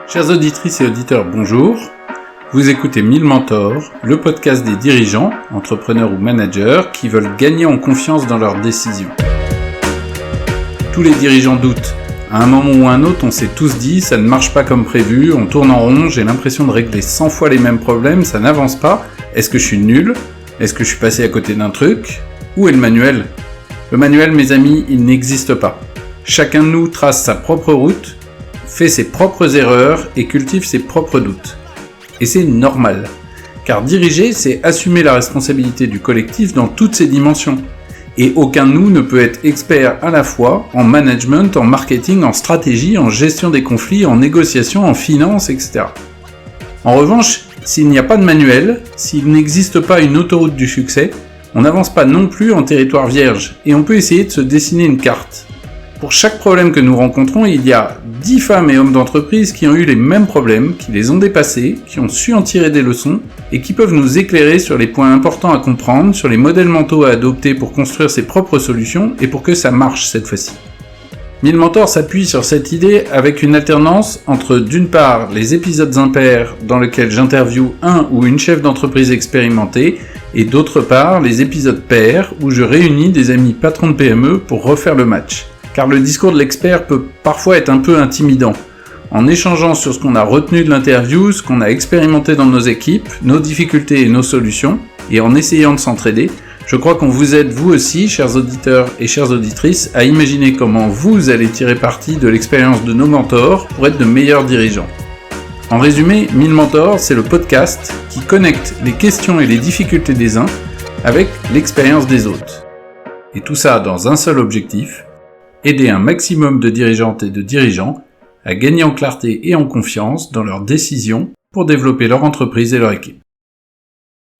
Chères auditrices et auditeurs, bonjour. Vous écoutez 1000 Mentors, le podcast des dirigeants, entrepreneurs ou managers qui veulent gagner en confiance dans leurs décisions. Tous les dirigeants doutent. À un moment ou un autre, on s'est tous dit, ça ne marche pas comme prévu, on tourne en rond, j'ai l'impression de régler 100 fois les mêmes problèmes, ça n'avance pas. Est-ce que je suis nul ? Est-ce que je suis passé à côté d'un truc ? Où est le manuel ? Le manuel, mes amis, il n'existe pas. Chacun de nous trace sa propre route, fait ses propres erreurs et cultive ses propres doutes. Et c'est normal, car diriger, c'est assumer la responsabilité du collectif dans toutes ses dimensions. Et aucun de nous ne peut être expert à la fois en management, en marketing, en stratégie, en gestion des conflits, en négociation, en finance, etc. En revanche, s'il n'y a pas de manuel, s'il n'existe pas une autoroute du succès, on n'avance pas non plus en territoire vierge, et on peut essayer de se dessiner une carte. Pour chaque problème que nous rencontrons, il y a 10 femmes et hommes d'entreprise qui ont eu les mêmes problèmes, qui les ont dépassés, qui ont su en tirer des leçons, et qui peuvent nous éclairer sur les points importants à comprendre, sur les modèles mentaux à adopter pour construire ses propres solutions, et pour que ça marche cette fois-ci. 1000 Mentors s'appuie sur cette idée avec une alternance entre d'une part les épisodes impairs dans lesquels j'interviewe un ou une chef d'entreprise expérimentée, et d'autre part les épisodes pairs où je réunis des amis patrons de PME pour refaire le match. Car le discours de l'expert peut parfois être un peu intimidant. En échangeant sur ce qu'on a retenu de l'interview, ce qu'on a expérimenté dans nos équipes, nos difficultés et nos solutions, et en essayant de s'entraider, je crois qu'on vous aide vous aussi, chers auditeurs et chères auditrices, à imaginer comment vous allez tirer parti de l'expérience de nos mentors pour être de meilleurs dirigeants. En résumé, 1000 Mentors, c'est le podcast qui connecte les questions et les difficultés des uns avec l'expérience des autres. Et tout ça dans un seul objectif, aider un maximum de dirigeantes et de dirigeants à gagner en clarté et en confiance dans leurs décisions pour développer leur entreprise et leur équipe.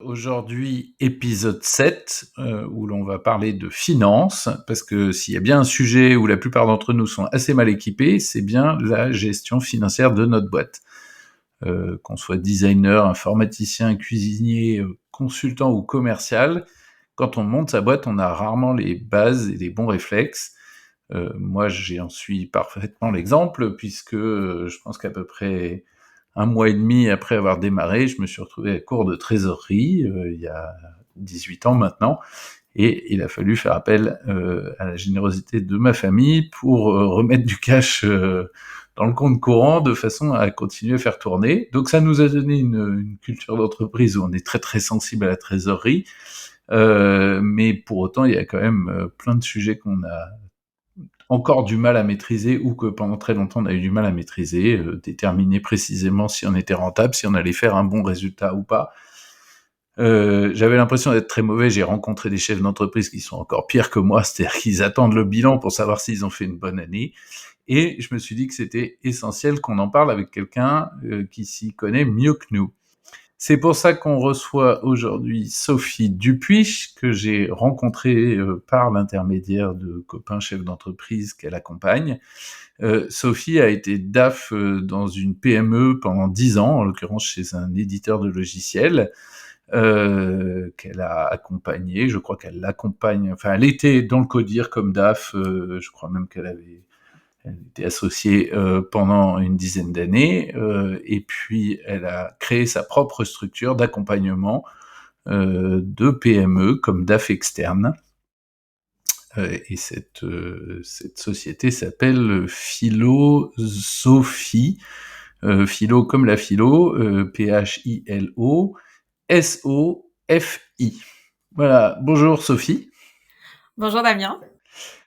Aujourd'hui, épisode 7, où l'on va parler de finance, parce que s'il y a bien un sujet où la plupart d'entre nous sont assez mal équipés, c'est bien la gestion financière de notre boîte. Qu'on soit designer, informaticien, cuisinier, consultant ou commercial, quand on monte sa boîte, on a rarement les bases et les bons réflexes. Moi, j'en suis parfaitement l'exemple, puisque je pense qu'à peu près 1 mois et demi après avoir démarré, je me suis retrouvé à court de trésorerie, il y a 18 ans maintenant, et il a fallu faire appel à la générosité de ma famille pour remettre du cash dans le compte courant, de façon à continuer à faire tourner. Donc ça nous a donné une culture d'entreprise où on est très très sensible à la trésorerie, mais pour autant, il y a quand même plein de sujets qu'on a encore du mal à maîtriser, ou que pendant très longtemps on a eu du mal à maîtriser, déterminer précisément si on était rentable, si on allait faire un bon résultat ou pas. J'avais l'impression d'être très mauvais, j'ai rencontré des chefs d'entreprise qui sont encore pires que moi, c'est-à-dire qu'ils attendent le bilan pour savoir s'ils ont fait une bonne année, et je me suis dit que c'était essentiel qu'on en parle avec quelqu'un qui s'y connaît mieux que nous. C'est pour ça qu'on reçoit aujourd'hui Sophie Dupuis, que j'ai rencontrée par l'intermédiaire de copains chefs d'entreprise qu'elle accompagne. Sophie a été DAF dans une PME pendant 10 ans, en l'occurrence chez un éditeur de logiciels, qu'elle a accompagné. Je crois qu'elle l'accompagne, enfin elle était dans le CODIR comme DAF, je crois même elle était associée pendant une dizaine d'années, et puis elle a créé sa propre structure d'accompagnement de PME comme DAF externe. Et cette société s'appelle Philosophie, philo comme la philo, Philo, SOFI. Voilà, bonjour Sophie. Bonjour Damien.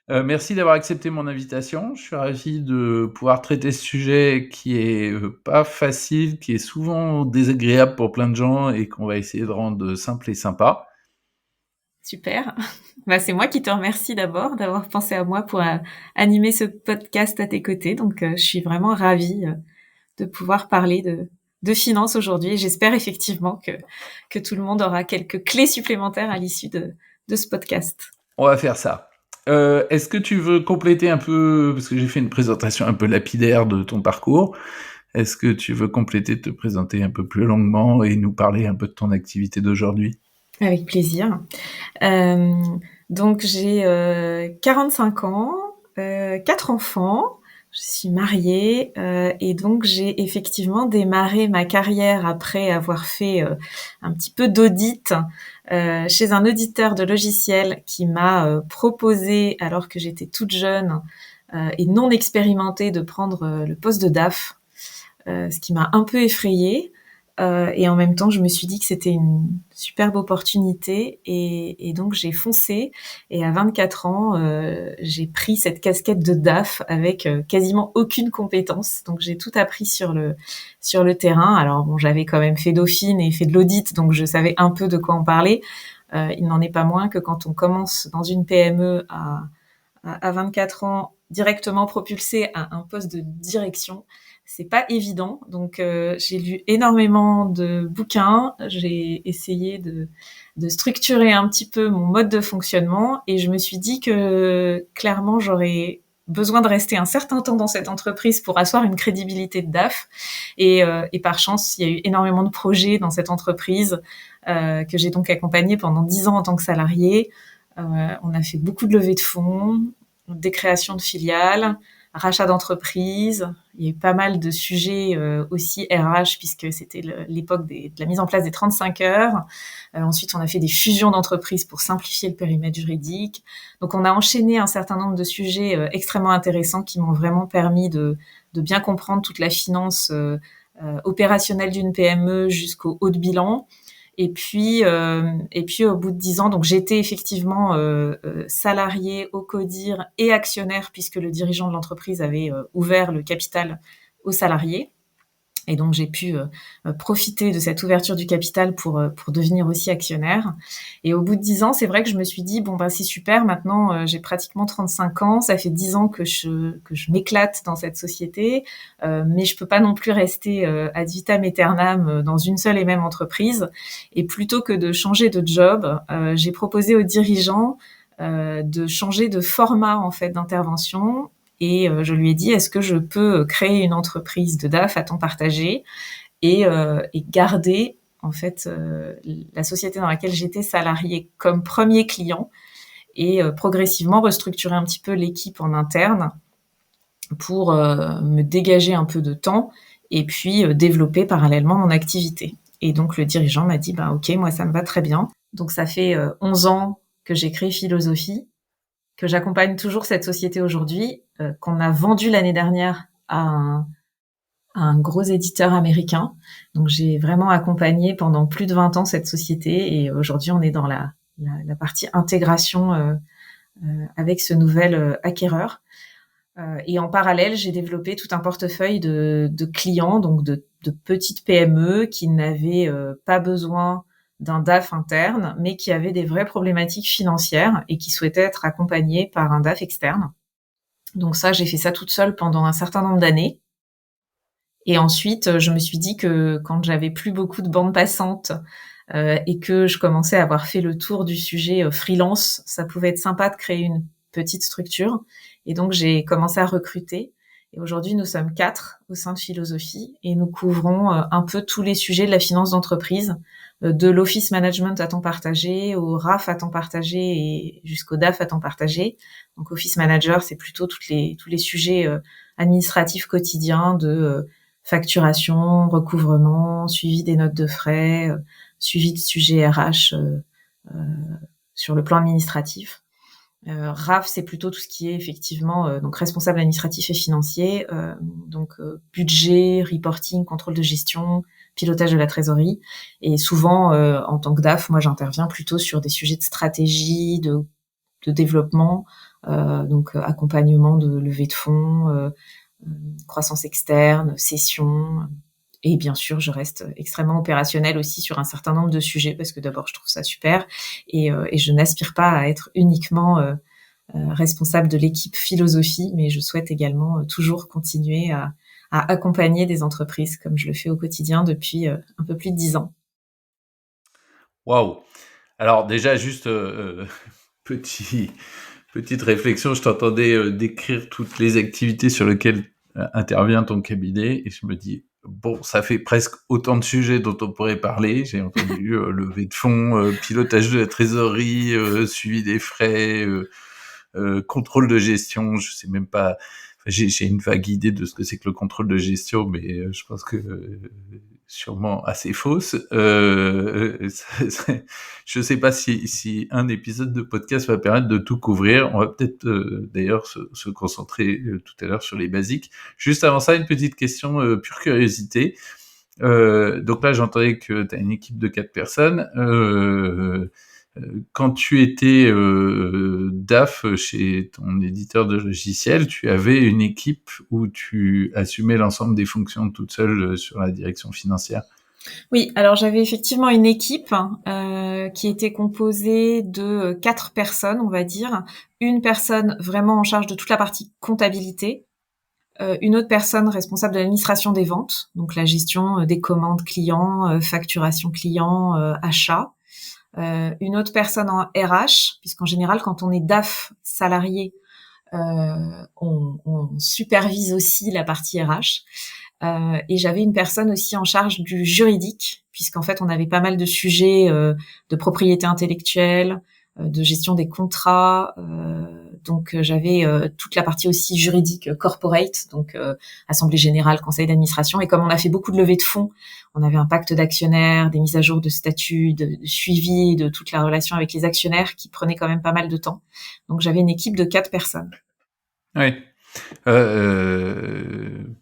Merci d'avoir accepté mon invitation. Je suis ravi de pouvoir traiter ce sujet qui est pas facile, qui est souvent désagréable pour plein de gens et qu'on va essayer de rendre simple et sympa. Super. C'est moi qui te remercie d'abord d'avoir pensé à moi pour animer ce podcast à tes côtés. Donc, je suis vraiment ravie de pouvoir parler de finances aujourd'hui. Et j'espère effectivement que tout le monde aura quelques clés supplémentaires à l'issue de ce podcast. On va faire ça. Est-ce que tu veux compléter un peu, parce que j'ai fait une présentation un peu lapidaire de ton parcours, est-ce que tu veux compléter, te présenter un peu plus longuement et nous parler un peu de ton activité d'aujourd'hui ? Avec plaisir. Donc j'ai 45 ans, 4 enfants, Je suis mariée et donc j'ai effectivement démarré ma carrière après avoir fait un petit peu d'audit chez un auditeur de logiciels qui m'a proposé, alors que j'étais toute jeune et non expérimentée, de prendre le poste de DAF, ce qui m'a un peu effrayée. Et en même temps, je me suis dit que c'était une superbe opportunité et donc j'ai foncé. Et à 24 ans, j'ai pris cette casquette de DAF avec quasiment aucune compétence. Donc j'ai tout appris sur le terrain. Alors bon, j'avais quand même fait Dauphine et fait de l'audit, donc je savais un peu de quoi on parlait. Il n'en est pas moins que quand on commence dans une PME à 24 ans, directement propulsé à un poste de direction, c'est pas évident. Donc j'ai lu énormément de bouquins, j'ai essayé de structurer un petit peu mon mode de fonctionnement et je me suis dit que clairement j'aurais besoin de rester un certain temps dans cette entreprise pour asseoir une crédibilité de DAF. Et par chance, il y a eu énormément de projets dans cette entreprise que j'ai donc accompagné pendant 10 ans en tant que salarié. On a fait beaucoup de levées de fonds, des créations de filiales, rachat d'entreprises. Il y a eu pas mal de sujets aussi RH, puisque c'était l'époque de la mise en place des 35 heures. Ensuite, on a fait des fusions d'entreprises pour simplifier le périmètre juridique. Donc, on a enchaîné un certain nombre de sujets extrêmement intéressants qui m'ont vraiment permis de bien comprendre toute la finance opérationnelle d'une PME jusqu'au haut de bilan. Et puis au bout de 10 ans, donc j'étais effectivement salariée au CODIR et actionnaire, puisque le dirigeant de l'entreprise avait ouvert le capital aux salariés. Et donc j'ai pu profiter de cette ouverture du capital pour devenir aussi actionnaire. Et au bout de 10 ans, c'est vrai que je me suis dit bon ben c'est super, maintenant j'ai pratiquement 35 ans, ça fait 10 ans que je m'éclate dans cette société, mais je peux pas non plus rester ad vitam aeternam dans une seule et même entreprise. Et plutôt que de changer de job, j'ai proposé aux dirigeants de changer de format en fait d'intervention. Et je lui ai dit, est-ce que je peux créer une entreprise de DAF à temps partagé et garder en fait la société dans laquelle j'étais salariée comme premier client et progressivement restructurer un petit peu l'équipe en interne pour me dégager un peu de temps et puis développer parallèlement mon activité. Et donc le dirigeant m'a dit, bah ok, moi ça me va très bien. Donc ça fait 11 ans que j'ai créé Philosophie, que j'accompagne toujours cette société aujourd'hui, qu'on a vendue l'année dernière à un gros éditeur américain. Donc j'ai vraiment accompagné pendant plus de 20 ans cette société et aujourd'hui on est dans la partie intégration avec ce nouvel acquéreur. Et en parallèle, j'ai développé tout un portefeuille de clients, donc de petites PME qui n'avaient pas besoin d'un DAF interne, mais qui avaient des vraies problématiques financières et qui souhaitaient être accompagnés par un DAF externe. Donc ça, j'ai fait ça toute seule pendant un certain nombre d'années. Et ensuite, je me suis dit que quand j'avais plus beaucoup de bande passante et que je commençais à avoir fait le tour du sujet freelance, ça pouvait être sympa de créer une petite structure. Et donc, j'ai commencé à recruter. Et aujourd'hui, nous sommes 4 au sein de Philosophie et nous couvrons un peu tous les sujets de la finance d'entreprise, de l'office management à temps partagé, au RAF à temps partagé et jusqu'au DAF à temps partagé. Donc, office manager, c'est plutôt tous les sujets administratifs quotidiens de facturation, recouvrement, suivi des notes de frais, suivi de sujets RH sur le plan administratif. RAF, c'est plutôt tout ce qui est effectivement donc responsable administratif et financier, donc budget, reporting, contrôle de gestion, pilotage de la trésorerie. Et souvent, en tant que DAF, moi j'interviens plutôt sur des sujets de stratégie, de développement, donc accompagnement de levée de fonds, croissance externe, cession. Et bien sûr, je reste extrêmement opérationnelle aussi sur un certain nombre de sujets parce que d'abord, je trouve ça super et je n'aspire pas à être uniquement responsable de l'équipe Philosophie, mais je souhaite également toujours continuer à accompagner des entreprises comme je le fais au quotidien depuis un peu plus de 10 ans. Waouh! Alors déjà, juste petite réflexion, je t'entendais décrire toutes les activités sur lesquelles intervient ton cabinet et je me dis, bon, ça fait presque autant de sujets dont on pourrait parler. J'ai entendu levée de fonds, pilotage de la trésorerie, suivi des frais, contrôle de gestion, je sais même pas. j'ai une vague idée de ce que c'est que le contrôle de gestion, mais je pense que sûrement assez fausse. Je sais pas si un épisode de podcast va permettre de tout couvrir. On va peut-être d'ailleurs se concentrer tout à l'heure sur les basiques. Juste avant ça, une petite question pure curiosité. Donc là, j'entendais que tu as une équipe de 4 personnes. Quand tu étais DAF chez ton éditeur de logiciels, tu avais une équipe où tu assumais l'ensemble des fonctions toute seule sur la direction financière? Oui, alors j'avais effectivement une équipe qui était composée de 4 personnes, on va dire. Une personne vraiment en charge de toute la partie comptabilité, une autre personne responsable de l'administration des ventes, donc la gestion des commandes clients, facturation client, achat. Une autre personne en RH, puisqu'en général, quand on est DAF salarié, on supervise aussi la partie RH. Et j'avais une personne aussi en charge du juridique, puisqu'en fait, on avait pas mal de sujets de propriété intellectuelle, de gestion des contrats. Donc, j'avais toute la partie aussi juridique corporate, donc assemblée générale, conseil d'administration. Et comme on a fait beaucoup de levées de fonds, on avait un pacte d'actionnaires, des mises à jour de statut, de suivi de toute la relation avec les actionnaires qui prenait quand même pas mal de temps. Donc, j'avais une équipe de 4 personnes. Oui.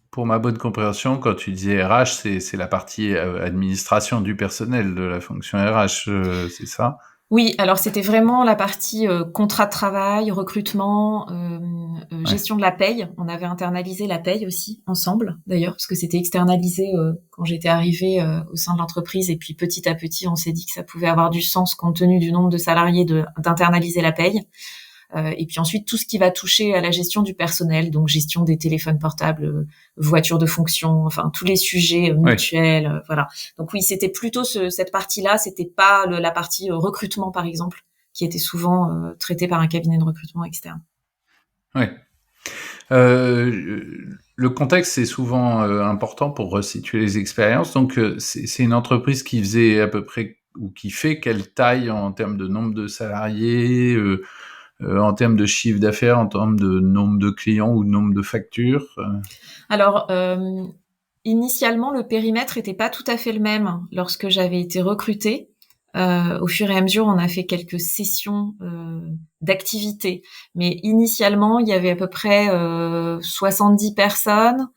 Pour ma bonne compréhension, quand tu disais RH, c'est la partie administration du personnel de la fonction RH, c'est ça? Oui, alors c'était vraiment la partie contrat de travail, recrutement, Ouais. gestion de la paye. On avait internalisé la paye aussi ensemble, d'ailleurs, parce que c'était externalisé quand j'étais arrivée au sein de l'entreprise. Et puis petit à petit, on s'est dit que ça pouvait avoir du sens compte tenu du nombre de salariés d'internaliser la paye. Et puis ensuite, tout ce qui va toucher à la gestion du personnel, donc gestion des téléphones portables, voitures de fonction, enfin tous les sujets mutuels, voilà. Donc oui, c'était plutôt cette partie-là, c'était pas la partie recrutement, par exemple, qui était souvent traitée par un cabinet de recrutement externe. Oui. Le contexte est souvent important pour resituer les expériences. Donc, c'est une entreprise qui faisait à peu près, ou qui fait quelle taille en termes de nombre de salariés, en termes de chiffre d'affaires, en termes de nombre de clients ou de nombre de factures? Alors, initialement, le périmètre était pas tout à fait le même lorsque j'avais été recrutée. Au fur et à mesure, on a fait quelques sessions d'activité. Mais initialement, il y avait à peu près 70 personnes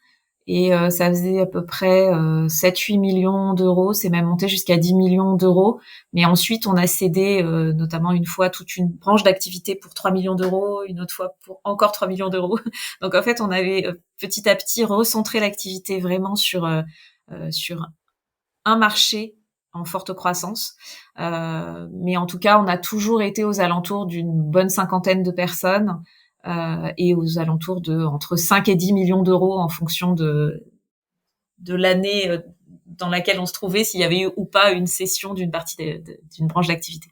et ça faisait à peu près 7-8 millions d'euros. C'est même monté jusqu'à 10 millions d'euros. Mais ensuite, on a cédé notamment une fois toute une branche d'activité pour 3 millions d'euros, une autre fois pour encore 3 millions d'euros. Donc en fait, on avait petit à petit recentré l'activité vraiment sur un marché en forte croissance. Mais en tout cas, on a toujours été aux alentours d'une bonne 50aine de personnes et aux alentours de entre 5 et 10 millions d'euros en fonction de l'année dans laquelle on se trouvait, s'il y avait eu ou pas une cession d'une partie d'une branche d'activité.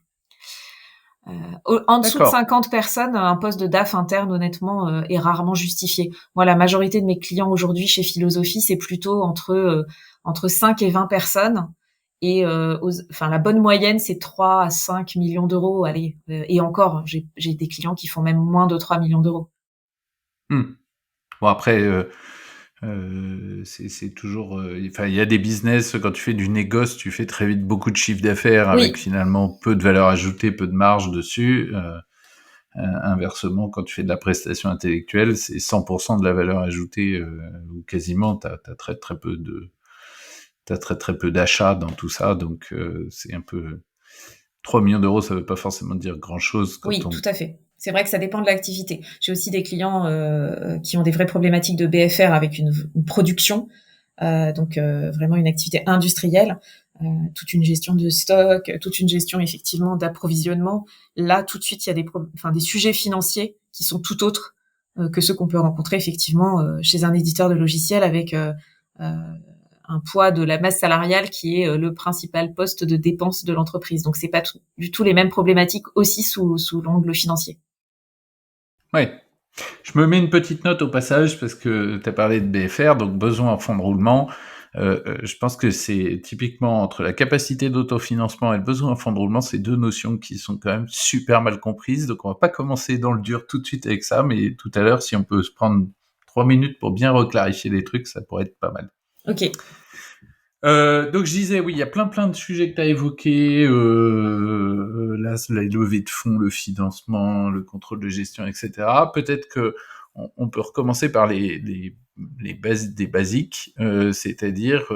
En dessous de 50 personnes, un poste de DAF interne, honnêtement, est rarement justifié. Moi, la majorité de mes clients aujourd'hui chez Philosophie, c'est plutôt entre 5 et 20 personnes. Et la bonne moyenne, c'est 3 à 5 millions d'euros. Allez, et encore, j'ai des clients qui font même moins de 3 millions d'euros. Bon, après, c'est toujours... il y a des business, quand tu fais du négoce, tu fais très vite beaucoup de chiffre d'affaires avec finalement peu de valeur ajoutée, peu de marge dessus. Inversement, quand tu fais de la prestation intellectuelle, c'est 100% de la valeur ajoutée, ou quasiment, t'as très très peu d'achats dans tout ça, donc c'est un peu... 3 millions d'euros, ça veut pas forcément dire grand-chose. Tout à fait. C'est vrai que ça dépend de l'activité. J'ai aussi des clients qui ont des vraies problématiques de BFR avec une production, donc vraiment une activité industrielle, toute une gestion de stock, toute une gestion effectivement d'approvisionnement. Là, tout de suite, il y a des sujets financiers qui sont tout autres que ceux qu'on peut rencontrer effectivement chez un éditeur de logiciels avec un poids de la masse salariale qui est le principal poste de dépense de l'entreprise. Donc c'est pas du tout les mêmes problématiques aussi sous l'angle financier. Ouais. Je me mets une petite note au passage parce que tu as parlé de BFR, donc besoin en fonds de roulement. Je pense que c'est typiquement entre la capacité d'autofinancement et le besoin en fonds de roulement, c'est deux notions qui sont quand même super mal comprises. Donc on va pas commencer dans le dur tout de suite avec ça, mais tout à l'heure, si on peut se prendre 3 minutes pour bien reclarifier les trucs, ça pourrait être pas mal. Ok. Donc je disais, oui, il y a plein de sujets que tu as évoqués, là, la levée de fonds, le financement, le contrôle de gestion, etc. Peut-être que on peut recommencer par les bases des basiques, c'est-à-dire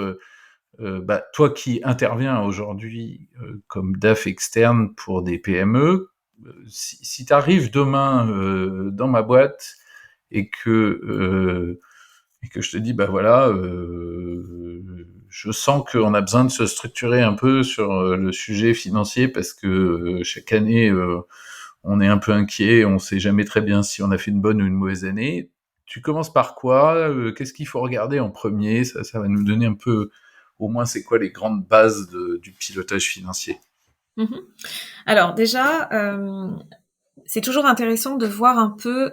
toi qui interviens aujourd'hui comme DAF externe pour des PME, si tu arrives demain dans ma boîte et que je te dis, voilà, je sens qu'on a besoin de se structurer un peu sur le sujet financier parce que chaque année, on est un peu inquiet, on sait jamais très bien si on a fait une bonne ou une mauvaise année. Tu commences par quoi? Qu'est-ce qu'il faut regarder en premier? Ça va nous donner un peu, au moins, c'est quoi les grandes bases du pilotage financier? Alors déjà, c'est toujours intéressant de voir un peu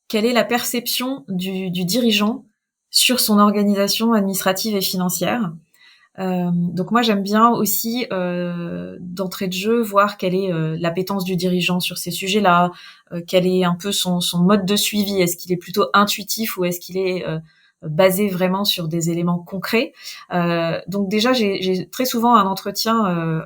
quelle est la perception du dirigeant sur son organisation administrative et financière. Donc moi j'aime bien aussi d'entrée de jeu voir quelle est l'appétence du dirigeant sur ces sujets-là, quel est un peu son mode de suivi, est-ce qu'il est plutôt intuitif ou est-ce qu'il est basé vraiment sur des éléments concrets. Donc déjà j'ai très souvent un entretien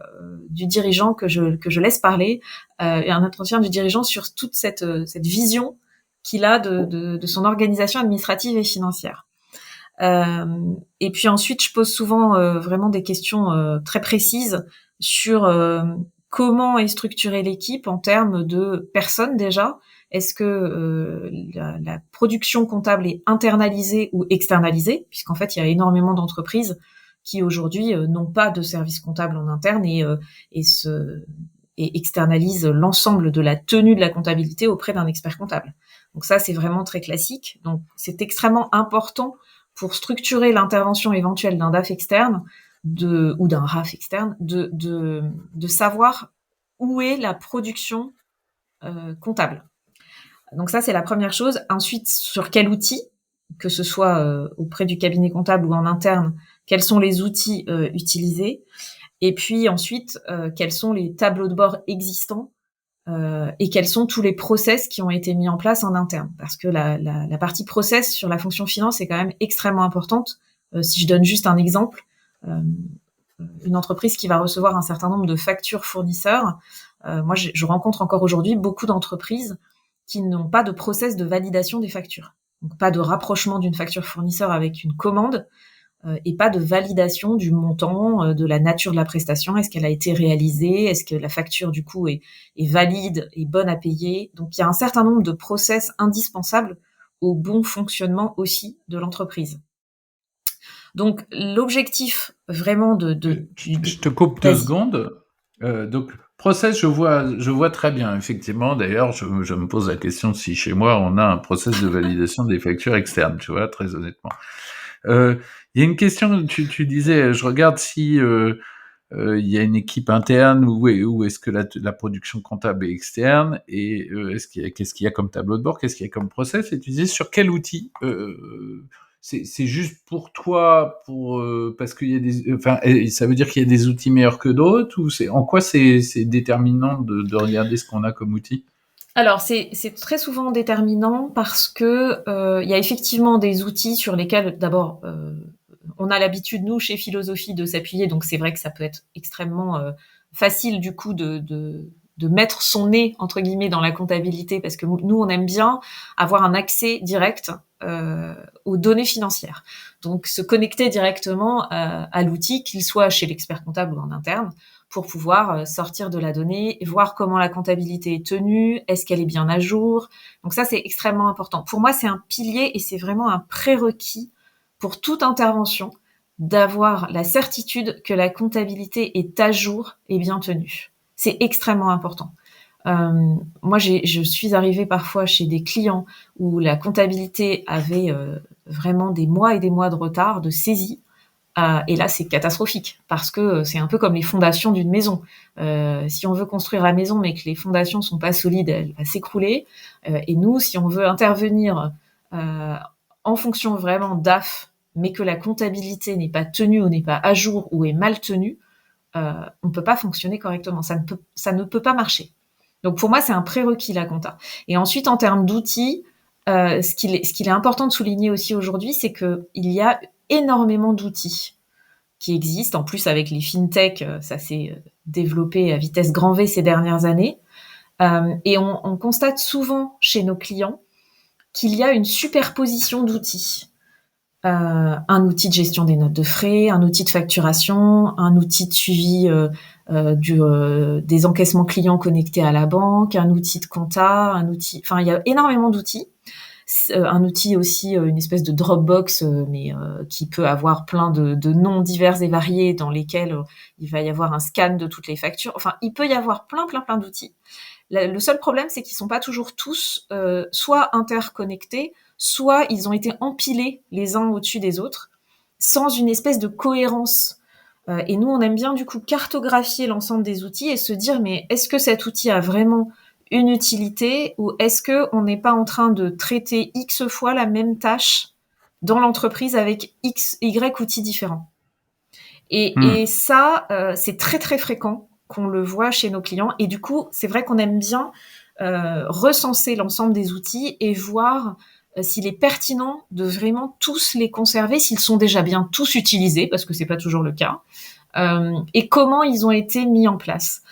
du dirigeant que je laisse parler, et un entretien du dirigeant sur toute cette vision qu'il a de son organisation administrative et financière. Et puis ensuite, je pose souvent vraiment des questions très précises sur comment est structurée l'équipe en termes de personnes déjà. Est-ce que la production comptable est internalisée ou externalisée? Puisqu'en fait, il y a énormément d'entreprises qui aujourd'hui n'ont pas de service comptable en interne et externalisent l'ensemble de la tenue de la comptabilité auprès d'un expert comptable. Donc ça, c'est vraiment très classique. Donc c'est extrêmement important pour structurer l'intervention éventuelle d'un DAF externe ou d'un RAF externe, de savoir où est la production comptable. Donc ça, c'est la première chose. Ensuite, sur quel outil, que ce soit auprès du cabinet comptable ou en interne, quels sont les outils utilisés. Et puis ensuite, quels sont les tableaux de bord existants et quels sont tous les process qui ont été mis en place en interne. Parce que la partie process sur la fonction finance est quand même extrêmement importante. Si je donne juste un exemple, une entreprise qui va recevoir un certain nombre de factures fournisseurs, moi je rencontre encore aujourd'hui beaucoup d'entreprises qui n'ont pas de process de validation des factures. Donc pas de rapprochement d'une facture fournisseur avec une commande, et pas de validation du montant, de la nature de la prestation. Est-ce qu'elle a été réalisée? Est-ce que la facture, du coup, est valide et bonne à payer? Donc, il y a un certain nombre de process indispensables au bon fonctionnement aussi de l'entreprise. Donc, l'objectif vraiment Je te coupe 2 secondes. Donc, process, je vois très bien, effectivement. D'ailleurs, je me pose la question si chez moi, on a un process de validation des factures externes, tu vois, très honnêtement. Il y a une question, tu disais, je regarde si il y a une équipe interne ou est-ce que la production comptable est externe et qu'est-ce qu'il y a comme tableau de bord, qu'est-ce qu'il y a comme process, et tu disais sur quel outil c'est juste pour toi, parce qu'il y a ça veut dire qu'il y a des outils meilleurs que d'autres, ou en quoi c'est déterminant de regarder ce qu'on a comme outil? Alors c'est très souvent déterminant parce que il y a effectivement des outils sur lesquels d'abord on a l'habitude, nous, chez Philosophie, de s'appuyer, donc c'est vrai que ça peut être extrêmement facile, du coup, de mettre son nez, entre guillemets, dans la comptabilité, parce que nous, on aime bien avoir un accès direct aux données financières. Donc, se connecter directement à l'outil, qu'il soit chez l'expert comptable ou en interne, pour pouvoir sortir de la donnée, voir comment la comptabilité est tenue, est-ce qu'elle est bien à jour. Donc ça, c'est extrêmement important. Pour moi, c'est un pilier et c'est vraiment un prérequis pour toute intervention, d'avoir la certitude que la comptabilité est à jour et bien tenue. C'est extrêmement important. Moi, je suis arrivée parfois chez des clients où la comptabilité avait vraiment des mois et des mois de retard, de saisie, et là, c'est catastrophique, parce que c'est un peu comme les fondations d'une maison. Si on veut construire la maison, mais que les fondations sont pas solides, elle va s'écrouler. Et nous, si on veut intervenir en fonction vraiment DAF, mais que la comptabilité n'est pas tenue ou n'est pas à jour ou est mal tenue, on ne peut pas fonctionner correctement. Ça ne peut pas marcher. Donc pour moi, c'est un prérequis, la compta. Et ensuite, en termes d'outils, ce qu'il est important de souligner aussi aujourd'hui, c'est qu'il y a énormément d'outils qui existent. En plus, avec les fintech, ça s'est développé à vitesse grand V ces dernières années. Et on constate souvent chez nos clients qu'il y a une superposition d'outils. Un outil de gestion des notes de frais, un outil de facturation, un outil de suivi des encaissements clients connectés à la banque, un outil de compta, il y a énormément d'outils. Un outil aussi, une espèce de Dropbox, mais qui peut avoir plein de noms divers et variés dans lesquels il va y avoir un scan de toutes les factures. Enfin, il peut y avoir plein d'outils. Le seul problème, c'est qu'ils sont pas toujours tous soit interconnectés, soit ils ont été empilés les uns au-dessus des autres, sans une espèce de cohérence. Et nous, on aime bien du coup cartographier l'ensemble des outils et se dire, mais est-ce que cet outil a vraiment une utilité, ou est-ce que on n'est pas en train de traiter X fois la même tâche dans l'entreprise avec Y outils différents? Et ça, c'est très très fréquent qu'on le voit chez nos clients. Et du coup, c'est vrai qu'on aime bien recenser l'ensemble des outils et voir s'il est pertinent de vraiment tous les conserver, s'ils sont déjà bien tous utilisés, parce que c'est pas toujours le cas, et comment ils ont été mis en place.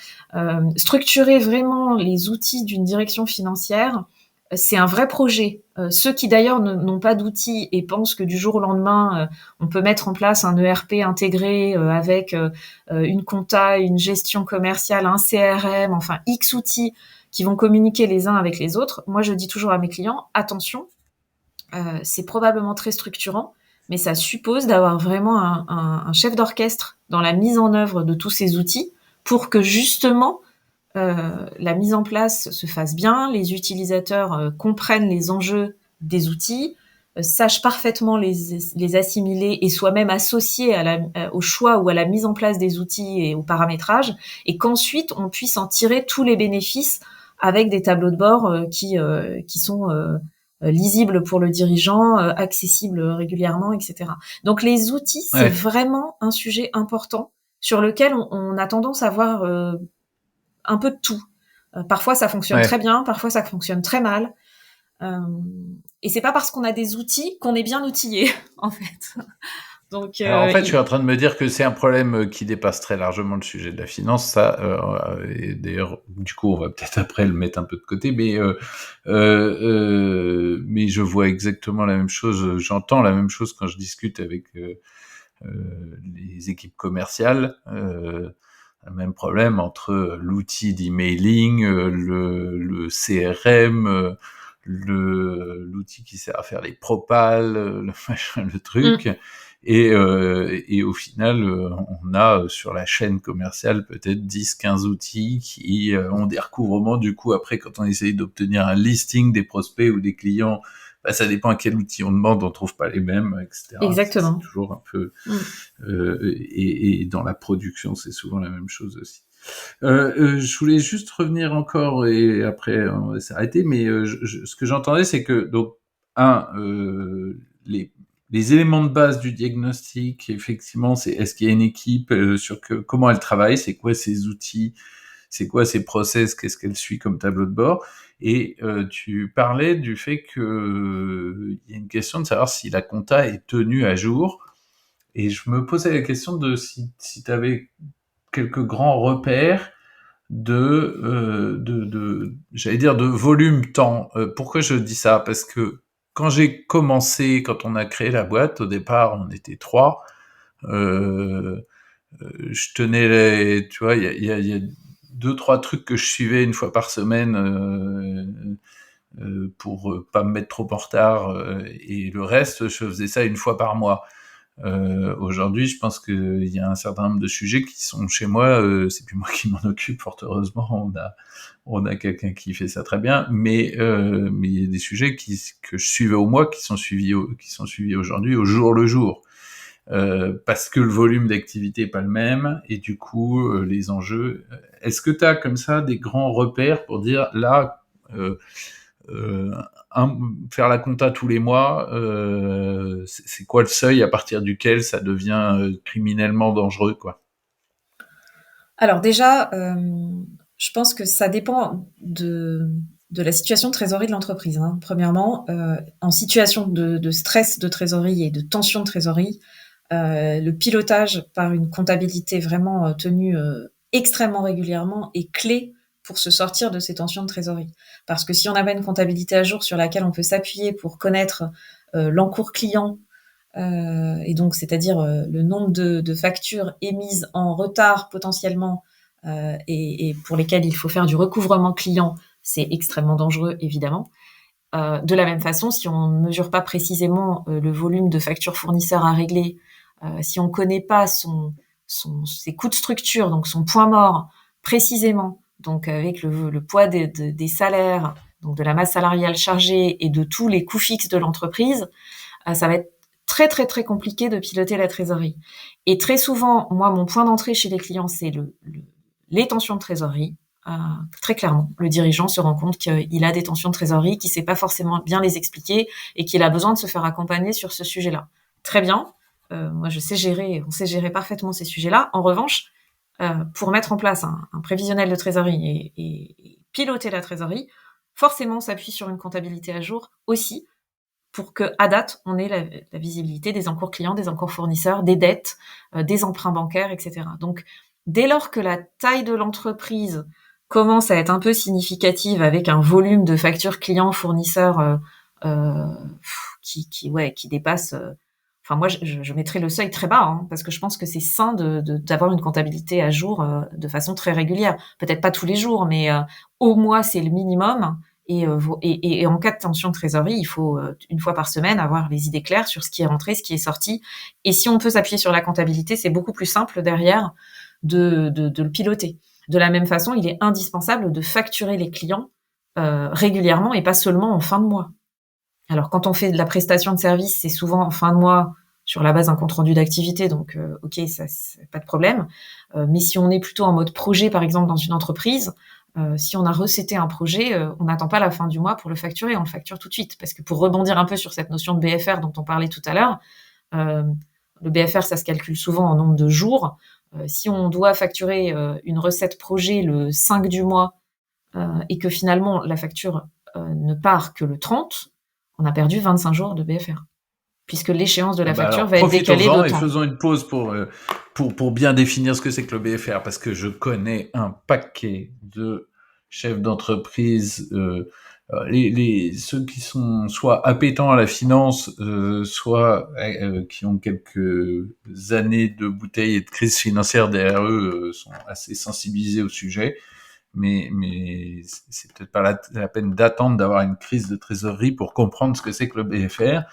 Structurer vraiment les outils d'une direction financière, c'est un vrai projet. Ceux qui d'ailleurs n'ont pas d'outils et pensent que du jour au lendemain, on peut mettre en place un ERP intégré avec une compta, une gestion commerciale, un CRM, enfin X outils qui vont communiquer les uns avec les autres. Moi, je dis toujours à mes clients, attention, c'est probablement très structurant, mais ça suppose d'avoir vraiment un chef d'orchestre dans la mise en œuvre de tous ces outils pour que justement la mise en place se fasse bien, les utilisateurs comprennent les enjeux des outils, sachent parfaitement les assimiler et soient même associés au choix ou à la mise en place des outils et au paramétrage, et qu'ensuite on puisse en tirer tous les bénéfices avec des tableaux de bord qui sont lisibles pour le dirigeant, accessibles régulièrement, etc. Donc les outils, c'est vraiment un sujet important sur lequel on a tendance à voir un peu de tout. Parfois, ça fonctionne très bien, parfois, ça fonctionne très mal. Et c'est pas parce qu'on a des outils qu'on est bien outillé, en fait. Donc, alors en fait, je suis en train de me dire que c'est un problème qui dépasse très largement le sujet de la finance, ça. Et d'ailleurs, du coup, on va peut-être après le mettre un peu de côté, mais je vois exactement la même chose. J'entends la même chose quand je discute avec les équipes commerciales. Le même problème entre l'outil d'emailing, le CRM, l'outil qui sert à faire les propals, le machin, le truc. Et au final, on a sur la chaîne commerciale peut-être 10-15 outils qui ont des recouvrements. Du coup, après, quand on essaye d'obtenir un listing des prospects ou des clients, bah, ça dépend à quel outil on demande, on trouve pas les mêmes, etc. Exactement. C'est toujours un peu... et dans la production, c'est souvent la même chose aussi. Je voulais juste revenir encore, et après on va s'arrêter, mais ce que j'entendais, c'est que, donc, les éléments de base du diagnostic, effectivement, c'est est-ce qu'il y a une équipe, comment elle travaille, c'est quoi ses outils, c'est quoi ses process, qu'est-ce qu'elle suit comme tableau de bord. Et tu parlais du fait que il y a une question de savoir si la compta est tenue à jour. Et je me posais la question de si tu avais quelques grands repères j'allais dire de volume temps. Pourquoi je dis ça? Parce que quand j'ai commencé, quand on a créé la boîte, au départ, on était 3. Je tenais tu vois, il y a 2-3 trucs que je suivais une fois par semaine pour pas me mettre trop en retard, et le reste, je faisais ça une fois par mois. Aujourd'hui, je pense qu'il y a un certain nombre de sujets qui sont chez moi. C'est plus moi qui m'en occupe, fort heureusement. On a quelqu'un qui fait ça très bien. Mais il y a des sujets que je suivais au mois qui sont suivis aujourd'hui au jour le jour. Parce que le volume d'activité est pas le même et du coup les enjeux. Est-ce que tu as comme ça des grands repères pour dire là faire la compta tous les mois, c'est quoi le seuil à partir duquel ça devient criminellement dangereux, quoi? Alors déjà, je pense que ça dépend de la situation de trésorerie de l'entreprise. Premièrement, en situation de stress de trésorerie et de tension de trésorerie, le pilotage par une comptabilité vraiment tenue extrêmement régulièrement est clé pour se sortir de ces tensions de trésorerie. Parce que si on n'a pas une comptabilité à jour sur laquelle on peut s'appuyer pour connaître l'encours client, et donc c'est-à-dire le nombre de factures émises en retard potentiellement et pour lesquelles il faut faire du recouvrement client, c'est extrêmement dangereux évidemment. De la même façon, si on ne mesure pas précisément le volume de factures fournisseurs à régler, si on ne connaît pas ses coûts de structure, donc son point mort précisément, donc avec le poids des salaires, donc de la masse salariale chargée et de tous les coûts fixes de l'entreprise, ça va être très très très compliqué de piloter la trésorerie. Et très souvent, moi, mon point d'entrée chez les clients, c'est les tensions de trésorerie. Très clairement, le dirigeant se rend compte qu'il a des tensions de trésorerie, qu'il ne sait pas forcément bien les expliquer et qu'il a besoin de se faire accompagner sur ce sujet-là. Très bien, moi on sait gérer parfaitement ces sujets-là. En revanche, pour mettre en place un prévisionnel de trésorerie et piloter la trésorerie, forcément on s'appuie sur une comptabilité à jour aussi, pour qu'à date, on ait la visibilité des encours clients, des encours fournisseurs, des dettes, des emprunts bancaires, etc. Donc, dès lors que la taille de l'entreprise commence à être un peu significative avec un volume de factures clients fournisseurs qui dépasse. Enfin, moi, je mettrais le seuil très bas, parce que je pense que c'est sain d'avoir une comptabilité à jour de façon très régulière. Peut-être pas tous les jours, mais au mois, c'est le minimum. Et en cas de tension de trésorerie, il faut une fois par semaine avoir les idées claires sur ce qui est rentré, ce qui est sorti. Et si on peut s'appuyer sur la comptabilité, c'est beaucoup plus simple derrière de le piloter. De la même façon, il est indispensable de facturer les clients régulièrement et pas seulement en fin de mois. Alors, quand on fait de la prestation de service, c'est souvent en fin de mois sur la base d'un compte-rendu d'activité, donc ok, ça, c'est pas de problème. Mais si on est plutôt en mode projet, par exemple, dans une entreprise, si on a recetté un projet, on n'attend pas la fin du mois pour le facturer, on le facture tout de suite. Parce que pour rebondir un peu sur cette notion de BFR dont on parlait tout à l'heure, le BFR, ça se calcule souvent en nombre de jours. Si on doit facturer une recette projet le 5 du mois et que finalement la facture ne part que le 30, on a perdu 25 jours de BFR. Puisque l'échéance de la facture va être décalée d'autant. Et faisons une pause pour bien définir ce que c'est que le BFR, parce que je connais un paquet de chefs d'entreprise, ceux qui sont soit appétents à la finance, soit qui ont quelques années de bouteilles et de crise financière derrière eux, sont assez sensibilisés au sujet. Mais c'est peut-être pas la peine d'attendre d'avoir une crise de trésorerie pour comprendre ce que c'est que le BFR.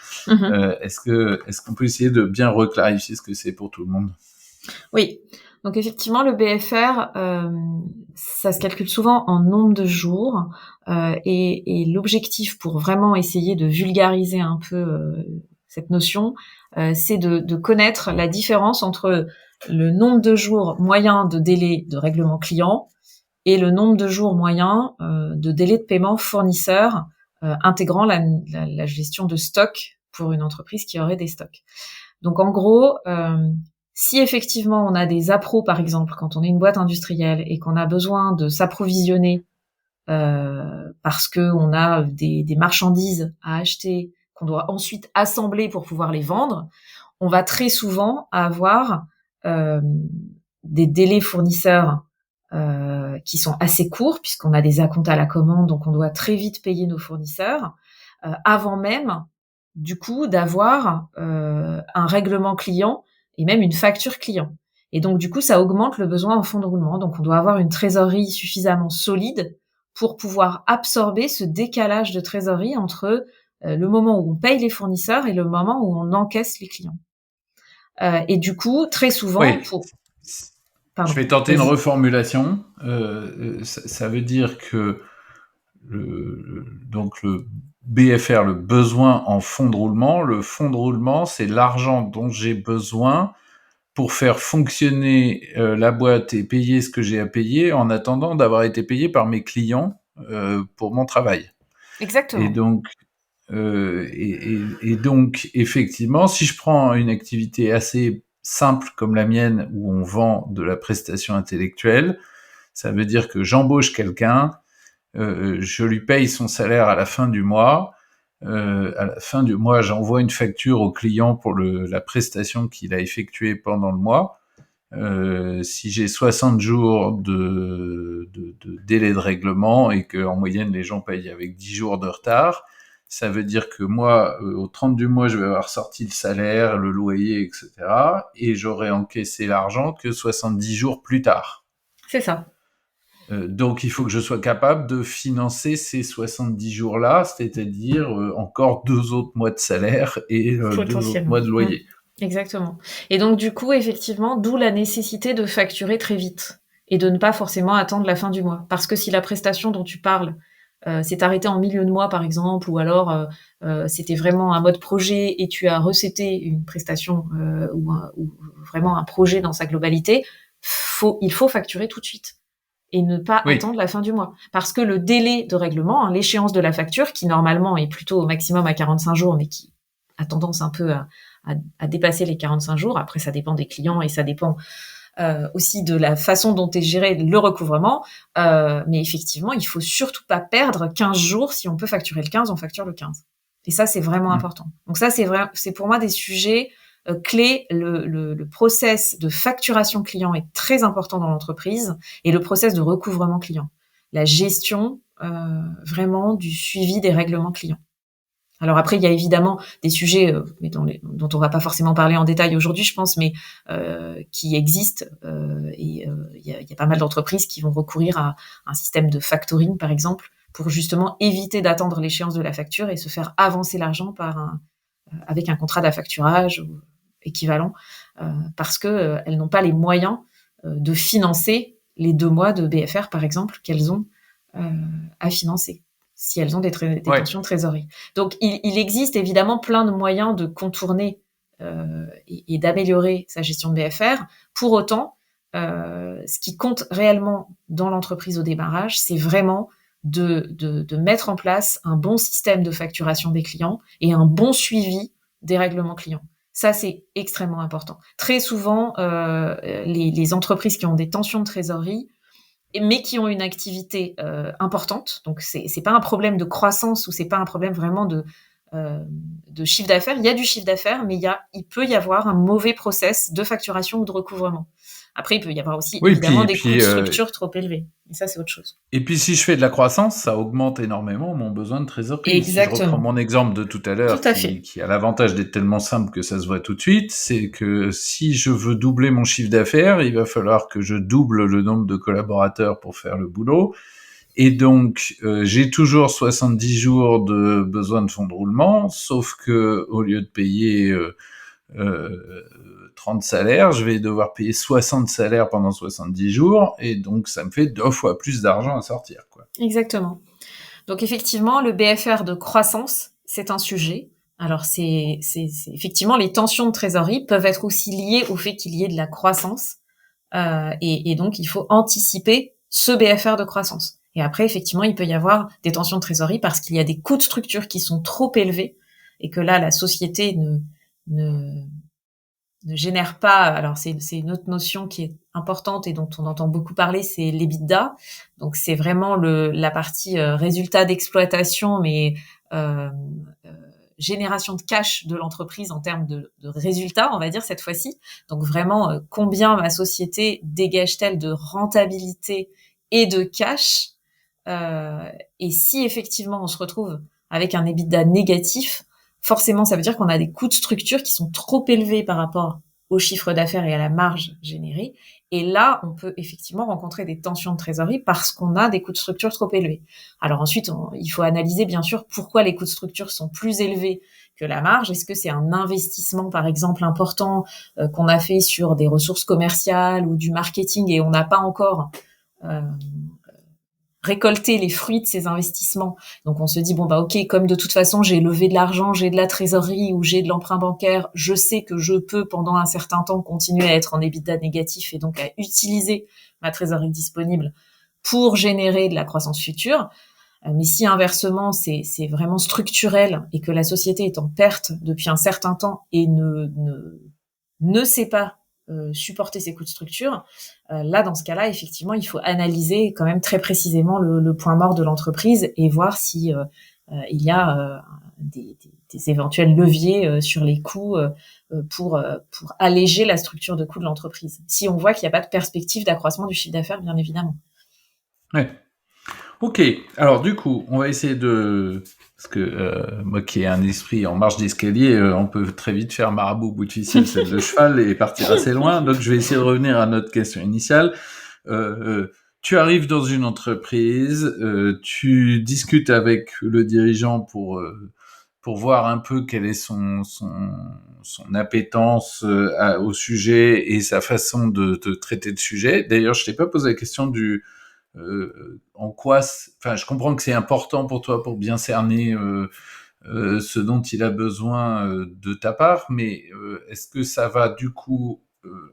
Est-ce qu'on peut essayer de bien reclarifier ce que c'est pour tout le monde? Oui. Donc effectivement, le BFR, ça se calcule souvent en nombre de jours, et l'objectif pour vraiment essayer de vulgariser un peu cette notion, c'est de connaître la différence entre le nombre de jours moyen de délai de règlement client et le nombre de jours moyen de délai de paiement fournisseur intégrant la gestion de stock pour une entreprise qui aurait des stocks. Donc en gros, si effectivement on a des appros par exemple, quand on est une boîte industrielle et qu'on a besoin de s'approvisionner parce que on a des marchandises à acheter qu'on doit ensuite assembler pour pouvoir les vendre, on va très souvent avoir des délais fournisseurs qui sont assez courts puisqu'on a des acomptes à la commande, donc on doit très vite payer nos fournisseurs avant même du coup d'avoir un règlement client et même une facture client. Et donc du coup ça augmente le besoin en fonds de roulement, donc on doit avoir une trésorerie suffisamment solide pour pouvoir absorber ce décalage de trésorerie entre le moment où on paye les fournisseurs et le moment où on encaisse les clients. Et du coup très souvent Je vais tenter une reformulation. Ça veut dire que donc le BFR, le besoin en fonds de roulement, le fonds de roulement, c'est l'argent dont j'ai besoin pour faire fonctionner la boîte et payer ce que j'ai à payer en attendant d'avoir été payé par mes clients pour mon travail. Exactement. Et donc, effectivement, si je prends une activité assez simple comme la mienne, où on vend de la prestation intellectuelle, ça veut dire que j'embauche quelqu'un, je lui paye son salaire à la fin du mois. À la fin du mois, j'envoie une facture au client pour la prestation qu'il a effectuée pendant le mois. Si j'ai 60 jours de délai de règlement et qu'en moyenne les gens payent avec 10 jours de retard, ça veut dire que moi, au 30 du mois, je vais avoir sorti le salaire, le loyer, etc. Et j'aurai encaissé l'argent que 70 jours plus tard. C'est ça. Donc il faut que je sois capable de financer ces 70 jours-là, c'est-à-dire encore 2 autres mois de salaire et 2 autres mois de loyer. Exactement. Et donc du coup, effectivement, d'où la nécessité de facturer très vite et de ne pas forcément attendre la fin du mois. Parce que si la prestation dont tu parles s'est arrêtée en milieu de mois, par exemple, ou alors c'était vraiment un mode projet et tu as recetté une prestation ou vraiment un projet dans sa globalité, il faut facturer tout de suite et ne pas attendre la fin du mois. Parce que le délai de règlement, l'échéance de la facture, qui normalement est plutôt au maximum à 45 jours, mais qui a tendance un peu à dépasser les 45 jours. Après, ça dépend des clients et ça dépend aussi de la façon dont est géré le recouvrement. Mais effectivement, il faut surtout pas perdre 15 jours. Si on peut facturer le 15, on facture le 15. Et ça, c'est vraiment important. Donc ça, c'est pour moi des sujets clés. Le process de facturation client est très important dans l'entreprise et le process de recouvrement client. La gestion vraiment du suivi des règlements clients. Alors après, il y a évidemment des sujets dont on va pas forcément parler en détail aujourd'hui, je pense, mais qui existent. Et il y a pas mal d'entreprises qui vont recourir à un système de factoring, par exemple, pour justement éviter d'attendre l'échéance de la facture et se faire avancer l'argent avec un contrat d'affacturage ou équivalent, parce que elles n'ont pas les moyens de financer les 2 mois de BFR, par exemple, qu'elles ont à financer, si elles ont des tensions de trésorerie. Donc, il existe évidemment plein de moyens de contourner et d'améliorer sa gestion de BFR. Pour autant, ce qui compte réellement dans l'entreprise au démarrage, c'est vraiment de mettre en place un bon système de facturation des clients et un bon suivi des règlements clients. Ça, c'est extrêmement important. Très souvent, les entreprises qui ont des tensions de trésorerie, mais qui ont une activité importante, donc c'est pas un problème de croissance ou c'est pas un problème vraiment de chiffre d'affaires. Il y a du chiffre d'affaires, mais il peut y avoir un mauvais process de facturation ou de recouvrement. Après, il peut y avoir aussi évidemment des coûts de structure trop élevés. Et ça, c'est autre chose. Et puis, si je fais de la croissance, ça augmente énormément mon besoin de trésorerie. Exactement. Si je reprends mon exemple de tout à l'heure, qui a l'avantage d'être tellement simple que ça se voit tout de suite, c'est que si je veux doubler mon chiffre d'affaires, il va falloir que je double le nombre de collaborateurs pour faire le boulot. Et donc, j'ai toujours 70 jours de besoin de fonds de roulement, sauf que au lieu de payer 30 salaires, je vais devoir payer 60 salaires pendant 70 jours, et donc ça me fait 2 fois plus d'argent à sortir, quoi. Exactement. Donc effectivement, le BFR de croissance, c'est un sujet. Alors c'est effectivement, les tensions de trésorerie peuvent être aussi liées au fait qu'il y ait de la croissance, et donc il faut anticiper ce BFR de croissance. Et après, effectivement, il peut y avoir des tensions de trésorerie parce qu'il y a des coûts de structure qui sont trop élevés et que là, la société ne génère pas. Alors c'est une autre notion qui est importante et dont on entend beaucoup parler, c'est l'EBITDA. Donc c'est vraiment la partie résultat d'exploitation, mais génération de cash de l'entreprise en termes de résultats, on va dire cette fois-ci. Donc vraiment, combien ma société dégage-t-elle de rentabilité et de cash, et si effectivement on se retrouve avec un EBITDA négatif, forcément ça veut dire qu'on a des coûts de structure qui sont trop élevés par rapport au chiffre d'affaires et à la marge générée. Et là, on peut effectivement rencontrer des tensions de trésorerie parce qu'on a des coûts de structure trop élevés. Alors ensuite, il faut analyser bien sûr pourquoi les coûts de structure sont plus élevés que la marge. Est-ce que c'est un investissement, par exemple, important qu'on a fait sur des ressources commerciales ou du marketing et on n'a pas encore récolter les fruits de ces investissements. Donc on se dit bon bah ok, comme de toute façon j'ai levé de l'argent, j'ai de la trésorerie ou j'ai de l'emprunt bancaire, je sais que je peux pendant un certain temps continuer à être en EBITDA négatif et donc à utiliser ma trésorerie disponible pour générer de la croissance future. Mais si inversement c'est vraiment structurel et que la société est en perte depuis un certain temps et ne sait pas supporter ces coûts de structure. Là, dans ce cas-là, effectivement, il faut analyser quand même très précisément le point mort de l'entreprise et voir si il y a des éventuels leviers sur les coûts pour alléger la structure de coûts de l'entreprise. Si on voit qu'il n'y a pas de perspective d'accroissement du chiffre d'affaires, bien évidemment. Ouais. Ok, alors du coup, on va essayer parce que moi qui ai un esprit en marche d'escalier, on peut très vite faire marabout, bout de ficelle, selle de cheval et partir assez loin. Donc je vais essayer de revenir à notre question initiale. Tu arrives dans une entreprise, tu discutes avec le dirigeant pour voir un peu quelle est son appétence au sujet et sa façon de traiter le sujet. D'ailleurs, je t'ai pas posé la question en quoi, enfin, je comprends que c'est important pour toi pour bien cerner ce dont il a besoin de ta part, mais est-ce que ça va du coup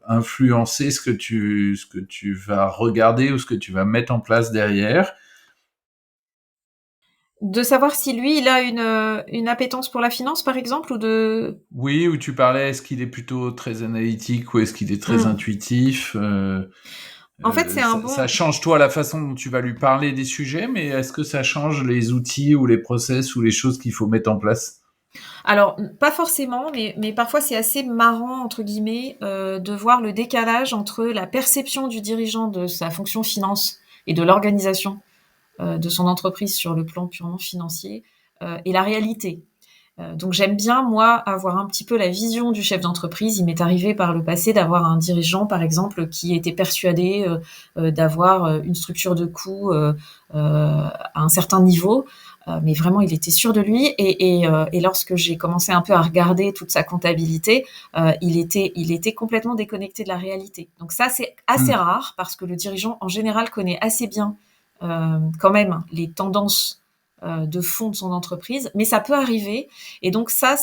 influencer ce que tu vas regarder ou ce que tu vas mettre en place derrière? De savoir si lui, il a une appétence pour la finance, par exemple, ou de... Oui, où tu parlais, est-ce qu'il est plutôt très analytique ou est-ce qu'il est très intuitif? En fait, c'est un Ça bon... change toi la façon dont tu vas lui parler des sujets, mais est-ce que ça change les outils ou les process ou les choses qu'il faut mettre en place? Alors, pas forcément, mais parfois c'est assez marrant, entre guillemets, de voir le décalage entre la perception du dirigeant de sa fonction finance et de l'organisation de son entreprise sur le plan purement financier et la réalité. Donc j'aime bien, moi, avoir un petit peu la vision du chef d'entreprise. Il m'est arrivé par le passé d'avoir un dirigeant, par exemple, qui était persuadé d'avoir une structure de coûts à un certain niveau, mais vraiment, il était sûr de lui. Et lorsque j'ai commencé un peu à regarder toute sa comptabilité, il était complètement déconnecté de la réalité. Donc ça, c'est assez rare parce que le dirigeant, en général, connaît assez bien quand même les tendances de fond de son entreprise, mais ça peut arriver. Et donc ça,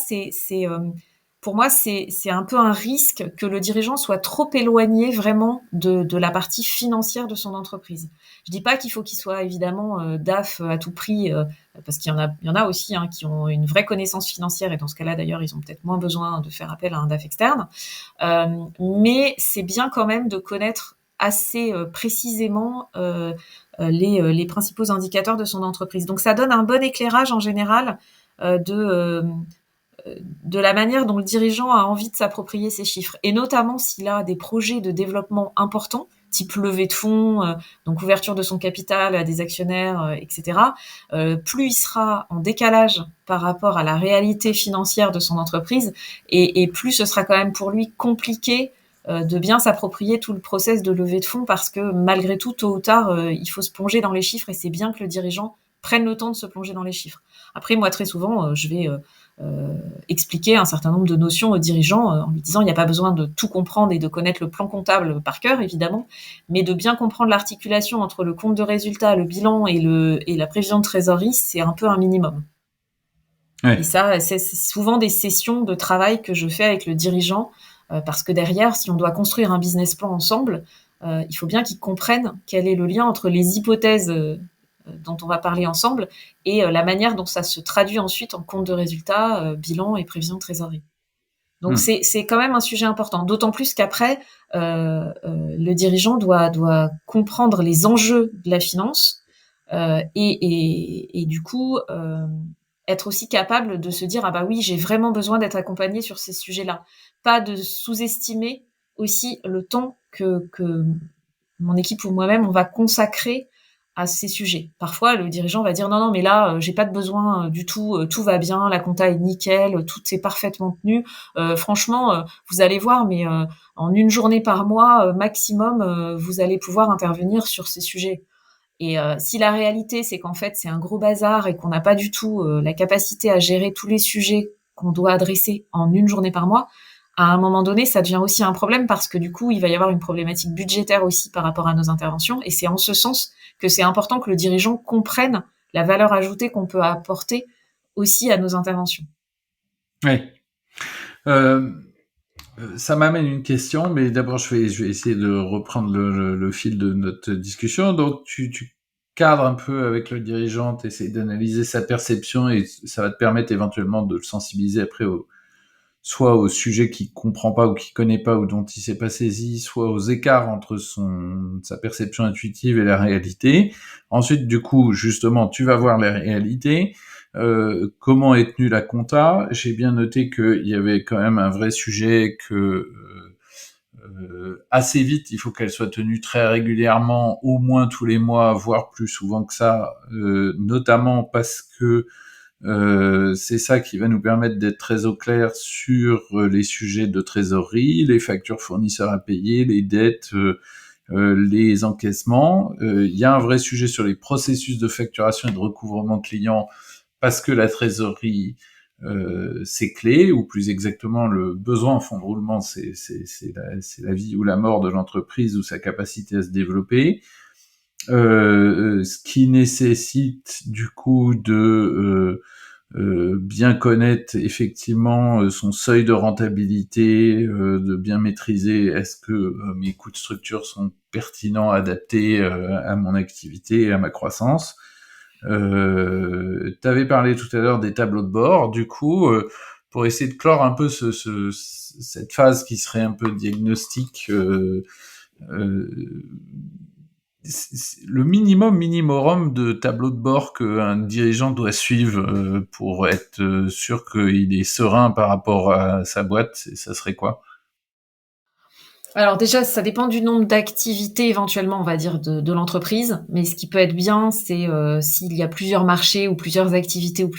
pour moi, c'est un peu un risque que le dirigeant soit trop éloigné vraiment de la partie financière de son entreprise. Je dis pas qu'il faut qu'il soit évidemment DAF à tout prix, parce il y en a aussi hein, qui ont une vraie connaissance financière, et dans ce cas-là, d'ailleurs, ils ont peut-être moins besoin de faire appel à un DAF externe. Mais c'est bien quand même de connaître assez précisément les principaux indicateurs de son entreprise. Donc ça donne un bon éclairage en général de la manière dont le dirigeant a envie de s'approprier ces chiffres. Et notamment s'il a des projets de développement importants, type levée de fonds, donc ouverture de son capital à des actionnaires, etc. Plus il sera en décalage par rapport à la réalité financière de son entreprise, et plus ce sera quand même pour lui compliqué de bien s'approprier tout le process de levée de fonds, parce que malgré tout, tôt ou tard, il faut se plonger dans les chiffres, et c'est bien que le dirigeant prenne le temps de se plonger dans les chiffres. Après, moi, très souvent, je vais expliquer un certain nombre de notions aux dirigeants en lui disant il n'y a pas besoin de tout comprendre et de connaître le plan comptable par cœur, évidemment, mais de bien comprendre l'articulation entre le compte de résultat, le bilan et la prévision de trésorerie, c'est un peu un minimum. Ouais. Et ça, c'est souvent des sessions de travail que je fais avec le dirigeant, parce que derrière, si on doit construire un business plan ensemble, il faut bien qu'ils comprennent quel est le lien entre les hypothèses dont on va parler ensemble et la manière dont ça se traduit ensuite en compte de résultat, bilan et prévision de trésorerie. Donc c'est quand même un sujet important, d'autant plus qu'après, le dirigeant doit comprendre les enjeux de la finance et du coup être aussi capable de se dire ah bah oui, j'ai vraiment besoin d'être accompagné sur ces sujets-là. Pas de sous-estimer aussi le temps que mon équipe ou moi-même on va consacrer à ces sujets. Parfois, le dirigeant va dire non, non, mais là, j'ai pas de besoin du tout, tout va bien, la compta est nickel, tout est parfaitement tenu. Franchement, vous allez voir, mais en une journée par mois maximum, vous allez pouvoir intervenir sur ces sujets. Et si la réalité, c'est qu'en fait, c'est un gros bazar et qu'on n'a pas du tout la capacité à gérer tous les sujets qu'on doit adresser en une journée par mois, à un moment donné, ça devient aussi un problème parce que du coup, il va y avoir une problématique budgétaire aussi par rapport à nos interventions. Et c'est en ce sens que c'est important que le dirigeant comprenne la valeur ajoutée qu'on peut apporter aussi à nos interventions. Oui. Ça m'amène une question, mais d'abord je vais essayer de reprendre le fil de notre discussion. Donc tu cadres un peu avec le dirigeant, tu essaies d'analyser sa perception et ça va te permettre éventuellement de le sensibiliser après soit au sujet qu'il comprend pas ou qu'il connaît pas ou dont il s'est pas saisi, soit aux écarts entre sa perception intuitive et la réalité. Ensuite, du coup, justement, tu vas voir la réalité. Comment est tenue la compta? J'ai bien noté qu'il y avait quand même un vrai sujet que assez vite, il faut qu'elle soit tenue très régulièrement, au moins tous les mois, voire plus souvent que ça, notamment parce que c'est ça qui va nous permettre d'être très au clair sur les sujets de trésorerie, les factures fournisseurs à payer, les dettes, les encaissements. Il y a un vrai sujet sur les processus de facturation et de recouvrement client parce que la trésorerie, c'est clé, ou plus exactement le besoin en fonds de roulement, c'est la vie ou la mort de l'entreprise ou sa capacité à se développer. Ce qui nécessite du coup de bien connaître effectivement son seuil de rentabilité, de bien maîtriser est-ce que mes coûts de structure sont pertinents, adaptés à mon activité et à ma croissance. T'avais parlé tout à l'heure des tableaux de bord, du coup, pour essayer de clore un peu cette phase qui serait un peu diagnostic, euh, le minimum de tableau de bord qu'un dirigeant doit suivre pour être sûr qu'il est serein par rapport à sa boîte, ça serait quoi? Alors déjà, ça dépend du nombre d'activités éventuellement, on va dire, de l'entreprise. Mais ce qui peut être bien, c'est s'il y a plusieurs marchés ou plusieurs activités ou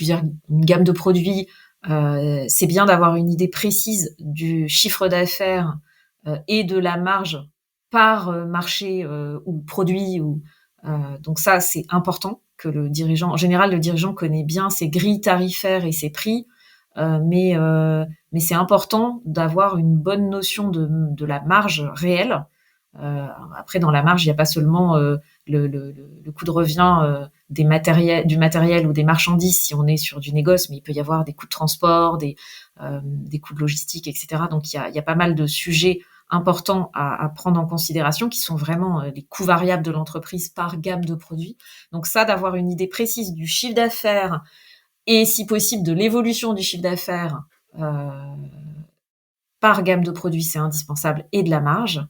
une gamme de produits, c'est bien d'avoir une idée précise du chiffre d'affaires et de la marge par marché ou produit. Donc ça, c'est important que le dirigeant, en général, le dirigeant connaît bien ses grilles tarifaires et ses prix. Mais c'est important d'avoir une bonne notion de la marge réelle. Après, dans la marge, il n'y a pas seulement le coût de revient du matériel ou des marchandises si on est sur du négoce, mais il peut y avoir des coûts de transport, des coûts de logistique, etc. Donc, il y a pas mal de sujets importants à prendre en considération qui sont vraiment les coûts variables de l'entreprise par gamme de produits. Donc ça, d'avoir une idée précise du chiffre d'affaires et si possible de l'évolution du chiffre d'affaires par gamme de produits, c'est indispensable, et de la marge.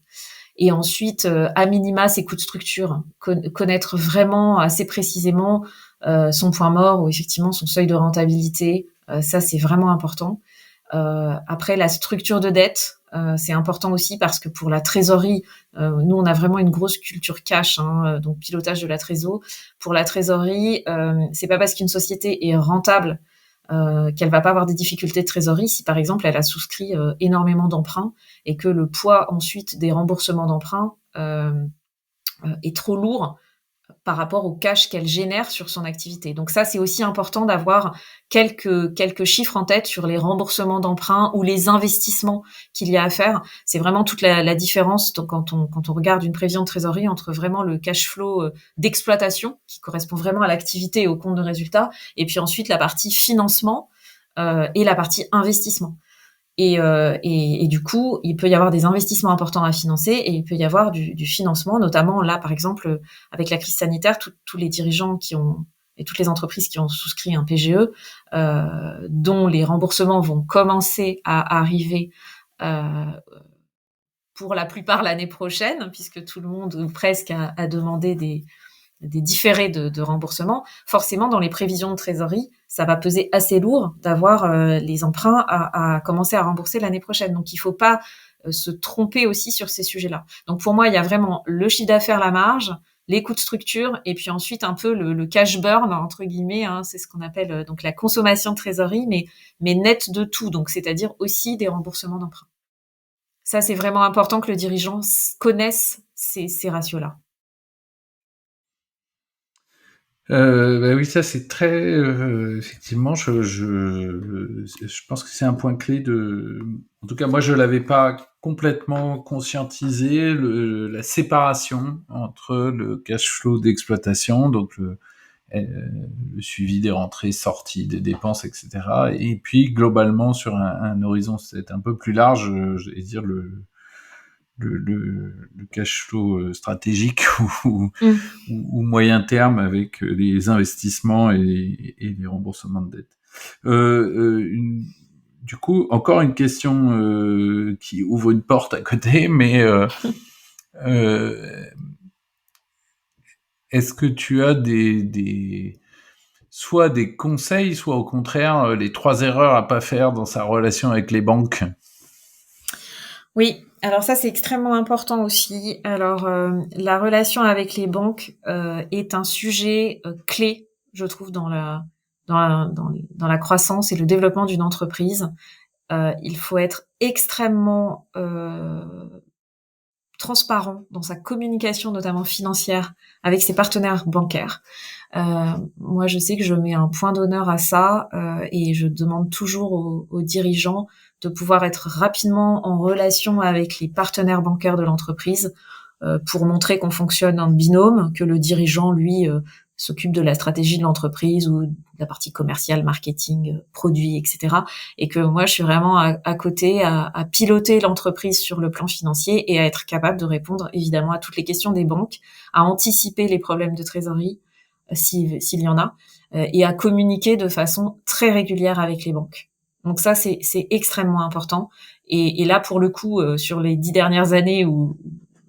Et ensuite, à minima, ses coûts de structure, connaître vraiment assez précisément son point mort ou effectivement son seuil de rentabilité, ça c'est vraiment important. Après, la structure de dette, c'est important aussi parce que pour la trésorerie, nous on a vraiment une grosse culture cash, donc pilotage de la trésor. Pour la trésorerie, c'est pas parce qu'une société est rentable qu'elle va pas avoir des difficultés de trésorerie si par exemple elle a souscrit énormément d'emprunts et que le poids ensuite des remboursements d'emprunts est trop lourd par rapport au cash qu'elle génère sur son activité. Donc ça, c'est aussi important d'avoir quelques chiffres en tête sur les remboursements d'emprunts ou les investissements qu'il y a à faire. C'est vraiment toute la différence quand on regarde une prévision de trésorerie entre vraiment le cash flow d'exploitation qui correspond vraiment à l'activité et au compte de résultat, et puis ensuite la partie financement et la partie investissement. Et du coup, il peut y avoir des investissements importants à financer et il peut y avoir du financement, notamment là, par exemple, avec la crise sanitaire, tous les dirigeants et toutes les entreprises qui ont souscrit un PGE, dont les remboursements vont commencer à arriver pour la plupart l'année prochaine, puisque tout le monde ou presque a demandé des différés de remboursement, forcément, dans les prévisions de trésorerie, ça va peser assez lourd d'avoir les emprunts à commencer à rembourser l'année prochaine. Donc, il ne faut pas se tromper aussi sur ces sujets-là. Donc, pour moi, il y a vraiment le chiffre d'affaires, la marge, les coûts de structure, et puis ensuite un peu le cash burn, entre guillemets, c'est ce qu'on appelle donc la consommation de trésorerie, mais net de tout, donc c'est-à-dire aussi des remboursements d'emprunts. Ça, c'est vraiment important que le dirigeant connaisse ces ratios-là. Bah oui, ça c'est très effectivement. Je pense que c'est un point clé de. En tout cas, moi je l'avais pas complètement conscientisé la séparation entre le cash flow d'exploitation, donc le suivi des rentrées, sorties, des dépenses, etc. Et puis globalement sur un horizon c'est un peu plus large, je vais dire le cash flow stratégique ou moyen terme avec les investissements et les remboursements de dette. du coup, encore une question qui ouvre une porte à côté, mais est-ce que tu as soit des conseils, soit au contraire les 3 erreurs à pas faire dans sa relation avec les banques? Oui, alors ça, c'est extrêmement important aussi. Alors, la relation avec les banques, est un sujet, clé, je trouve, dans la croissance et le développement d'une entreprise. Il faut être extrêmement, transparent dans sa communication, notamment financière, avec ses partenaires bancaires. Moi, je sais que je mets un point d'honneur à ça, et je demande toujours aux dirigeants de pouvoir être rapidement en relation avec les partenaires bancaires de l'entreprise, pour montrer qu'on fonctionne en binôme, que le dirigeant, lui, s'occupe de la stratégie de l'entreprise ou de la partie commerciale, marketing, produits, etc. Et que moi, je suis vraiment à côté, à piloter l'entreprise sur le plan financier et à être capable de répondre évidemment à toutes les questions des banques, à anticiper les problèmes de trésorerie, s'il y en a, et à communiquer de façon très régulière avec les banques. Donc ça, c'est extrêmement important. Et là, pour le coup, sur les 10 dernières années où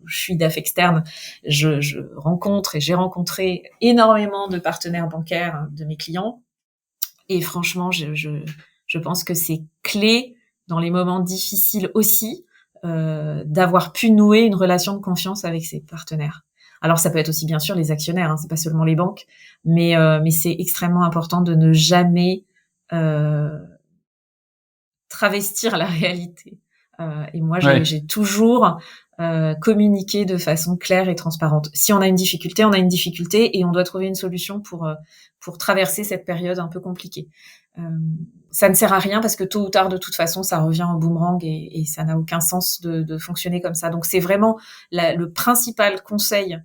je suis DAF externe, je rencontre et j'ai rencontré énormément de partenaires bancaires de mes clients. Et franchement, je pense que c'est clé dans les moments difficiles aussi, d'avoir pu nouer une relation de confiance avec ses partenaires. Alors ça peut être aussi bien sûr les actionnaires, hein, c'est pas seulement les banques, mais c'est extrêmement important de ne jamais travestir la réalité. Et moi, Ouais. j'ai toujours communiqué de façon claire et transparente. Si on a une difficulté, on a une difficulté et on doit trouver une solution pour traverser cette période un peu compliquée. Ça ne sert à rien parce que tôt ou tard, de toute façon, ça revient en boomerang et ça n'a aucun sens de fonctionner comme ça. Donc, c'est vraiment le principal conseil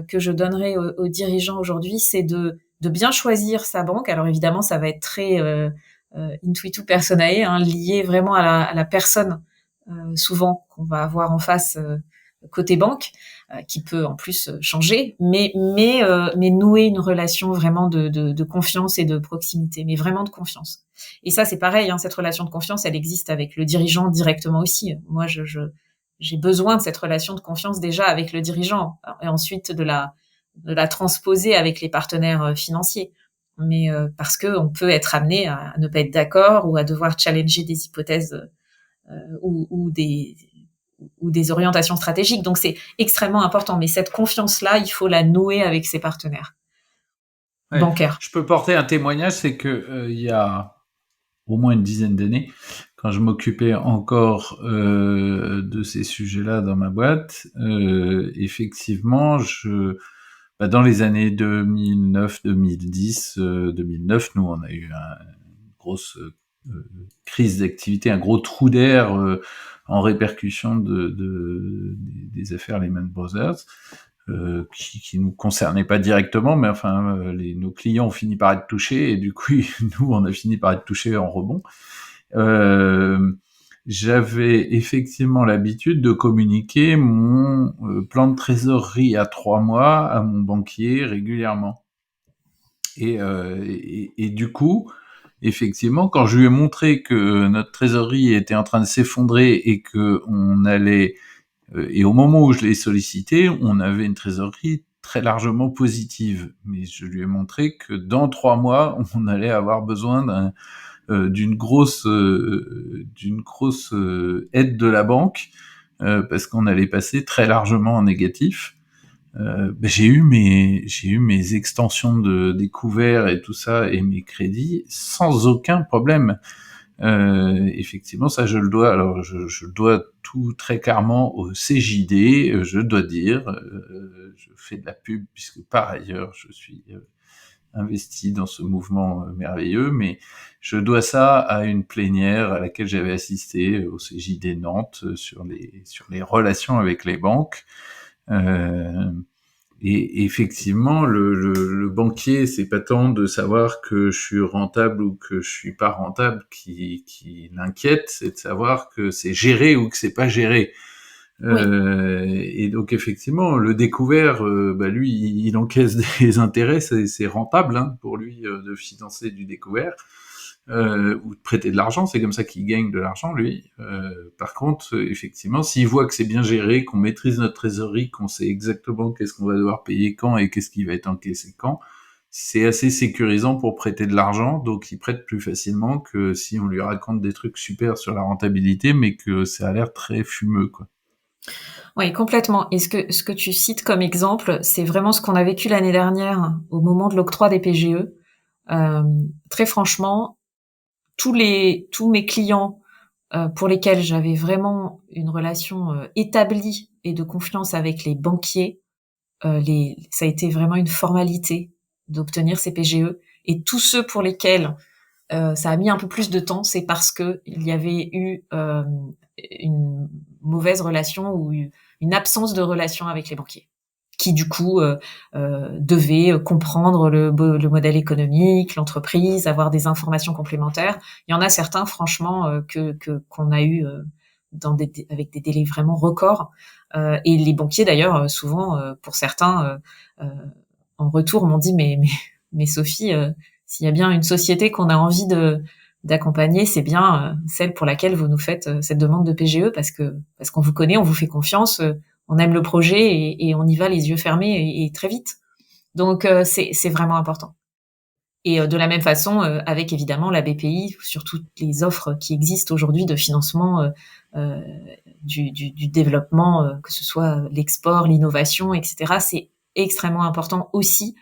que je donnerais aux dirigeants aujourd'hui, c'est de bien choisir sa banque. Alors évidemment, ça va être très intuitu personae, hein, lié vraiment à la personne, souvent qu'on va avoir en face, côté banque, qui peut en plus changer, mais nouer une relation vraiment de confiance et de proximité, mais vraiment de confiance. Et ça, c'est pareil, hein, cette relation de confiance, elle existe avec le dirigeant directement aussi. Moi, j'ai besoin de cette relation de confiance déjà avec le dirigeant et ensuite de la transposer avec les partenaires financiers. Mais parce que on peut être amené à ne pas être d'accord ou à devoir challenger des hypothèses ou des orientations stratégiques. Donc c'est extrêmement important. Mais cette confiance-là, il faut la nouer avec ses partenaires Ouais. bancaires. Je peux porter un témoignage, c'est que il y a au moins une dizaine d'années, quand je m'occupais encore de ces sujets-là dans ma boîte, effectivement, dans les années 2009, 2010, 2009, nous on a eu une grosse crise d'activité, un gros trou d'air en répercussion des affaires Lehman Brothers. Qui nous concernait pas directement, mais enfin, nos clients ont fini par être touchés, et du coup, nous, on a fini par être touchés en rebond. J'avais effectivement l'habitude de communiquer mon plan de trésorerie à 3 mois à mon banquier régulièrement. Et du coup, effectivement, quand je lui ai montré que notre trésorerie était en train de s'effondrer et que on allait et au moment où je l'ai sollicité, on avait une trésorerie très largement positive. Mais je lui ai montré que dans 3 mois, on allait avoir besoin d'une grosse aide de la banque, parce qu'on allait passer très largement en négatif. J'ai eu mes extensions de découvert et tout ça et mes crédits sans aucun problème. Effectivement, ça je le dois. Alors je dois tout très clairement au CJD. Je dois dire, je fais de la pub puisque par ailleurs je suis investi dans ce mouvement merveilleux, mais je dois ça à une plénière à laquelle j'avais assisté au CJD Nantes sur les relations avec les banques. Et effectivement, le banquier, c'est pas tant de savoir que je suis rentable ou que je suis pas rentable qui l'inquiète, c'est de savoir que c'est géré ou que c'est pas géré. Oui. Et donc effectivement, le découvert, lui, il encaisse des intérêts, c'est rentable pour lui de financer du découvert. ou de prêter de l'argent, c'est comme ça qu'il gagne de l'argent, lui. Par contre, effectivement, s'il voit que c'est bien géré, qu'on maîtrise notre trésorerie, qu'on sait exactement qu'est-ce qu'on va devoir payer quand et qu'est-ce qui va être encaissé quand, c'est assez sécurisant pour prêter de l'argent, donc il prête plus facilement que si on lui raconte des trucs super sur la rentabilité, mais que ça a l'air très fumeux, quoi. Oui, complètement. Et ce que tu cites comme exemple, c'est vraiment ce qu'on a vécu l'année dernière au moment de l'octroi des PGE. Très franchement, tous mes clients pour lesquels j'avais vraiment une relation établie et de confiance avec les banquiers, ça a été vraiment une formalité d'obtenir ces PGE. Et tous ceux pour lesquels ça a mis un peu plus de temps, c'est parce que il y avait eu une mauvaise relation ou une absence de relation avec les banquiers, qui du coup devaient comprendre le modèle économique, l'entreprise, avoir des informations complémentaires. Il y en a certains, franchement, qu'on a eu avec des délais vraiment records. Et les banquiers, d'ailleurs, souvent, pour certains, en retour, m'ont dit mais Sophie, s'il y a bien une société qu'on a envie d'accompagner, c'est bien celle pour laquelle vous nous faites cette demande de PGE parce qu'on vous connaît, on vous fait confiance, on aime le projet et on y va les yeux fermés et très vite. Donc c'est vraiment important. Et de la même façon, avec évidemment la BPI sur toutes les offres qui existent aujourd'hui de financement euh, du développement, que ce soit l'export, l'innovation, etc. C'est extrêmement important aussi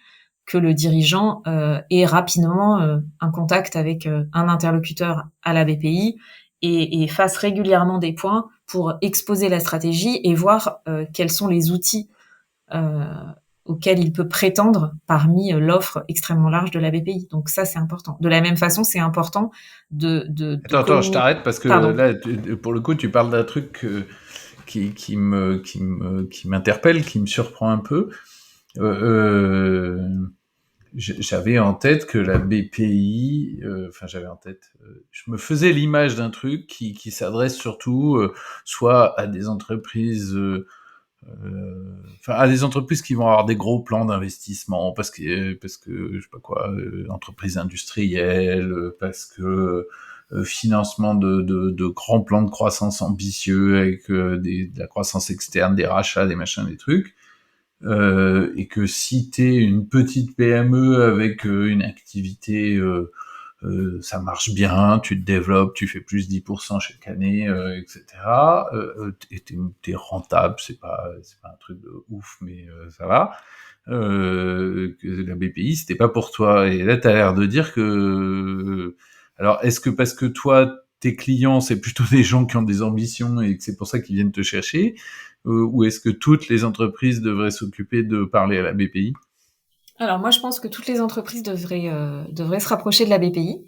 que le dirigeant ait rapidement un contact avec un interlocuteur à la BPI et fasse régulièrement des points pour exposer la stratégie et voir quels sont les outils euh, auxquels il peut prétendre parmi l'offre extrêmement large de la BPI. Donc ça, c'est important. De la même façon, c'est important de Attends, je t'arrête parce que Pardon. là, pour le coup, tu parles d'un truc qui m'interpelle, qui me surprend un peu. J'avais en tête que la BPI, j'avais en tête, je me faisais l'image d'un truc qui s'adresse surtout soit à des entreprises, à des entreprises qui vont avoir des gros plans d'investissement parce que je sais pas quoi, entreprises industrielles, parce que financement de grands plans de croissance ambitieux avec de la croissance externe, des rachats, des machins, des trucs. Et que si t'es une petite PME avec une activité, ça marche bien, tu te développes, tu fais plus 10% chaque année, etc. T'es rentable, c'est pas un truc de ouf, mais ça va. Que la BPI, c'était pas pour toi. Et là, t'as l'air de dire que... Alors, est-ce que parce que toi, tes clients, c'est plutôt des gens qui ont des ambitions et que c'est pour ça qu'ils viennent te chercher, ou est-ce que toutes les entreprises devraient s'occuper de parler à la BPI? Alors moi, je pense que toutes les entreprises devraient se rapprocher de la BPI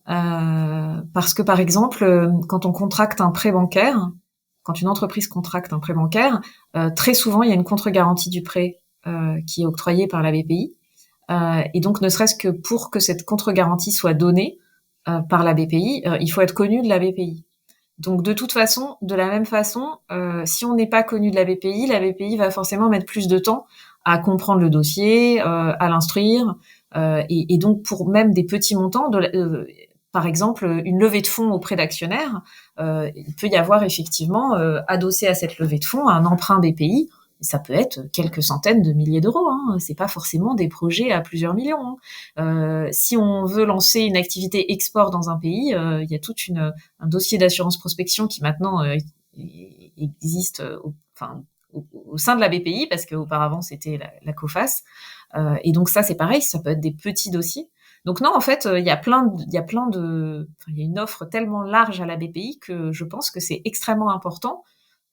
parce que par exemple, quand on contracte un prêt bancaire, quand une entreprise contracte un prêt bancaire, très souvent il y a une contre-garantie du prêt qui est octroyée par la BPI. Et donc, ne serait-ce que pour que cette contre-garantie soit donnée par la BPI, il faut être connu de la BPI. Donc, de toute façon, de la même façon, si on n'est pas connu de la BPI va forcément mettre plus de temps à comprendre le dossier, à l'instruire, et donc pour même des petits montants, par exemple, une levée de fonds auprès d'actionnaires, il peut y avoir effectivement adossé à cette levée de fonds un emprunt BPI. Ça peut être quelques centaines de milliers d'euros. Hein. C'est pas forcément des projets à plusieurs millions. Hein. Si on veut lancer une activité export dans un pays, il y a un dossier d'assurance prospection qui maintenant existe au sein de la BPI parce qu'auparavant c'était la COFAS. Et donc ça c'est pareil, ça peut être des petits dossiers. Donc non, en fait, il y a une offre tellement large à la BPI que je pense que c'est extrêmement important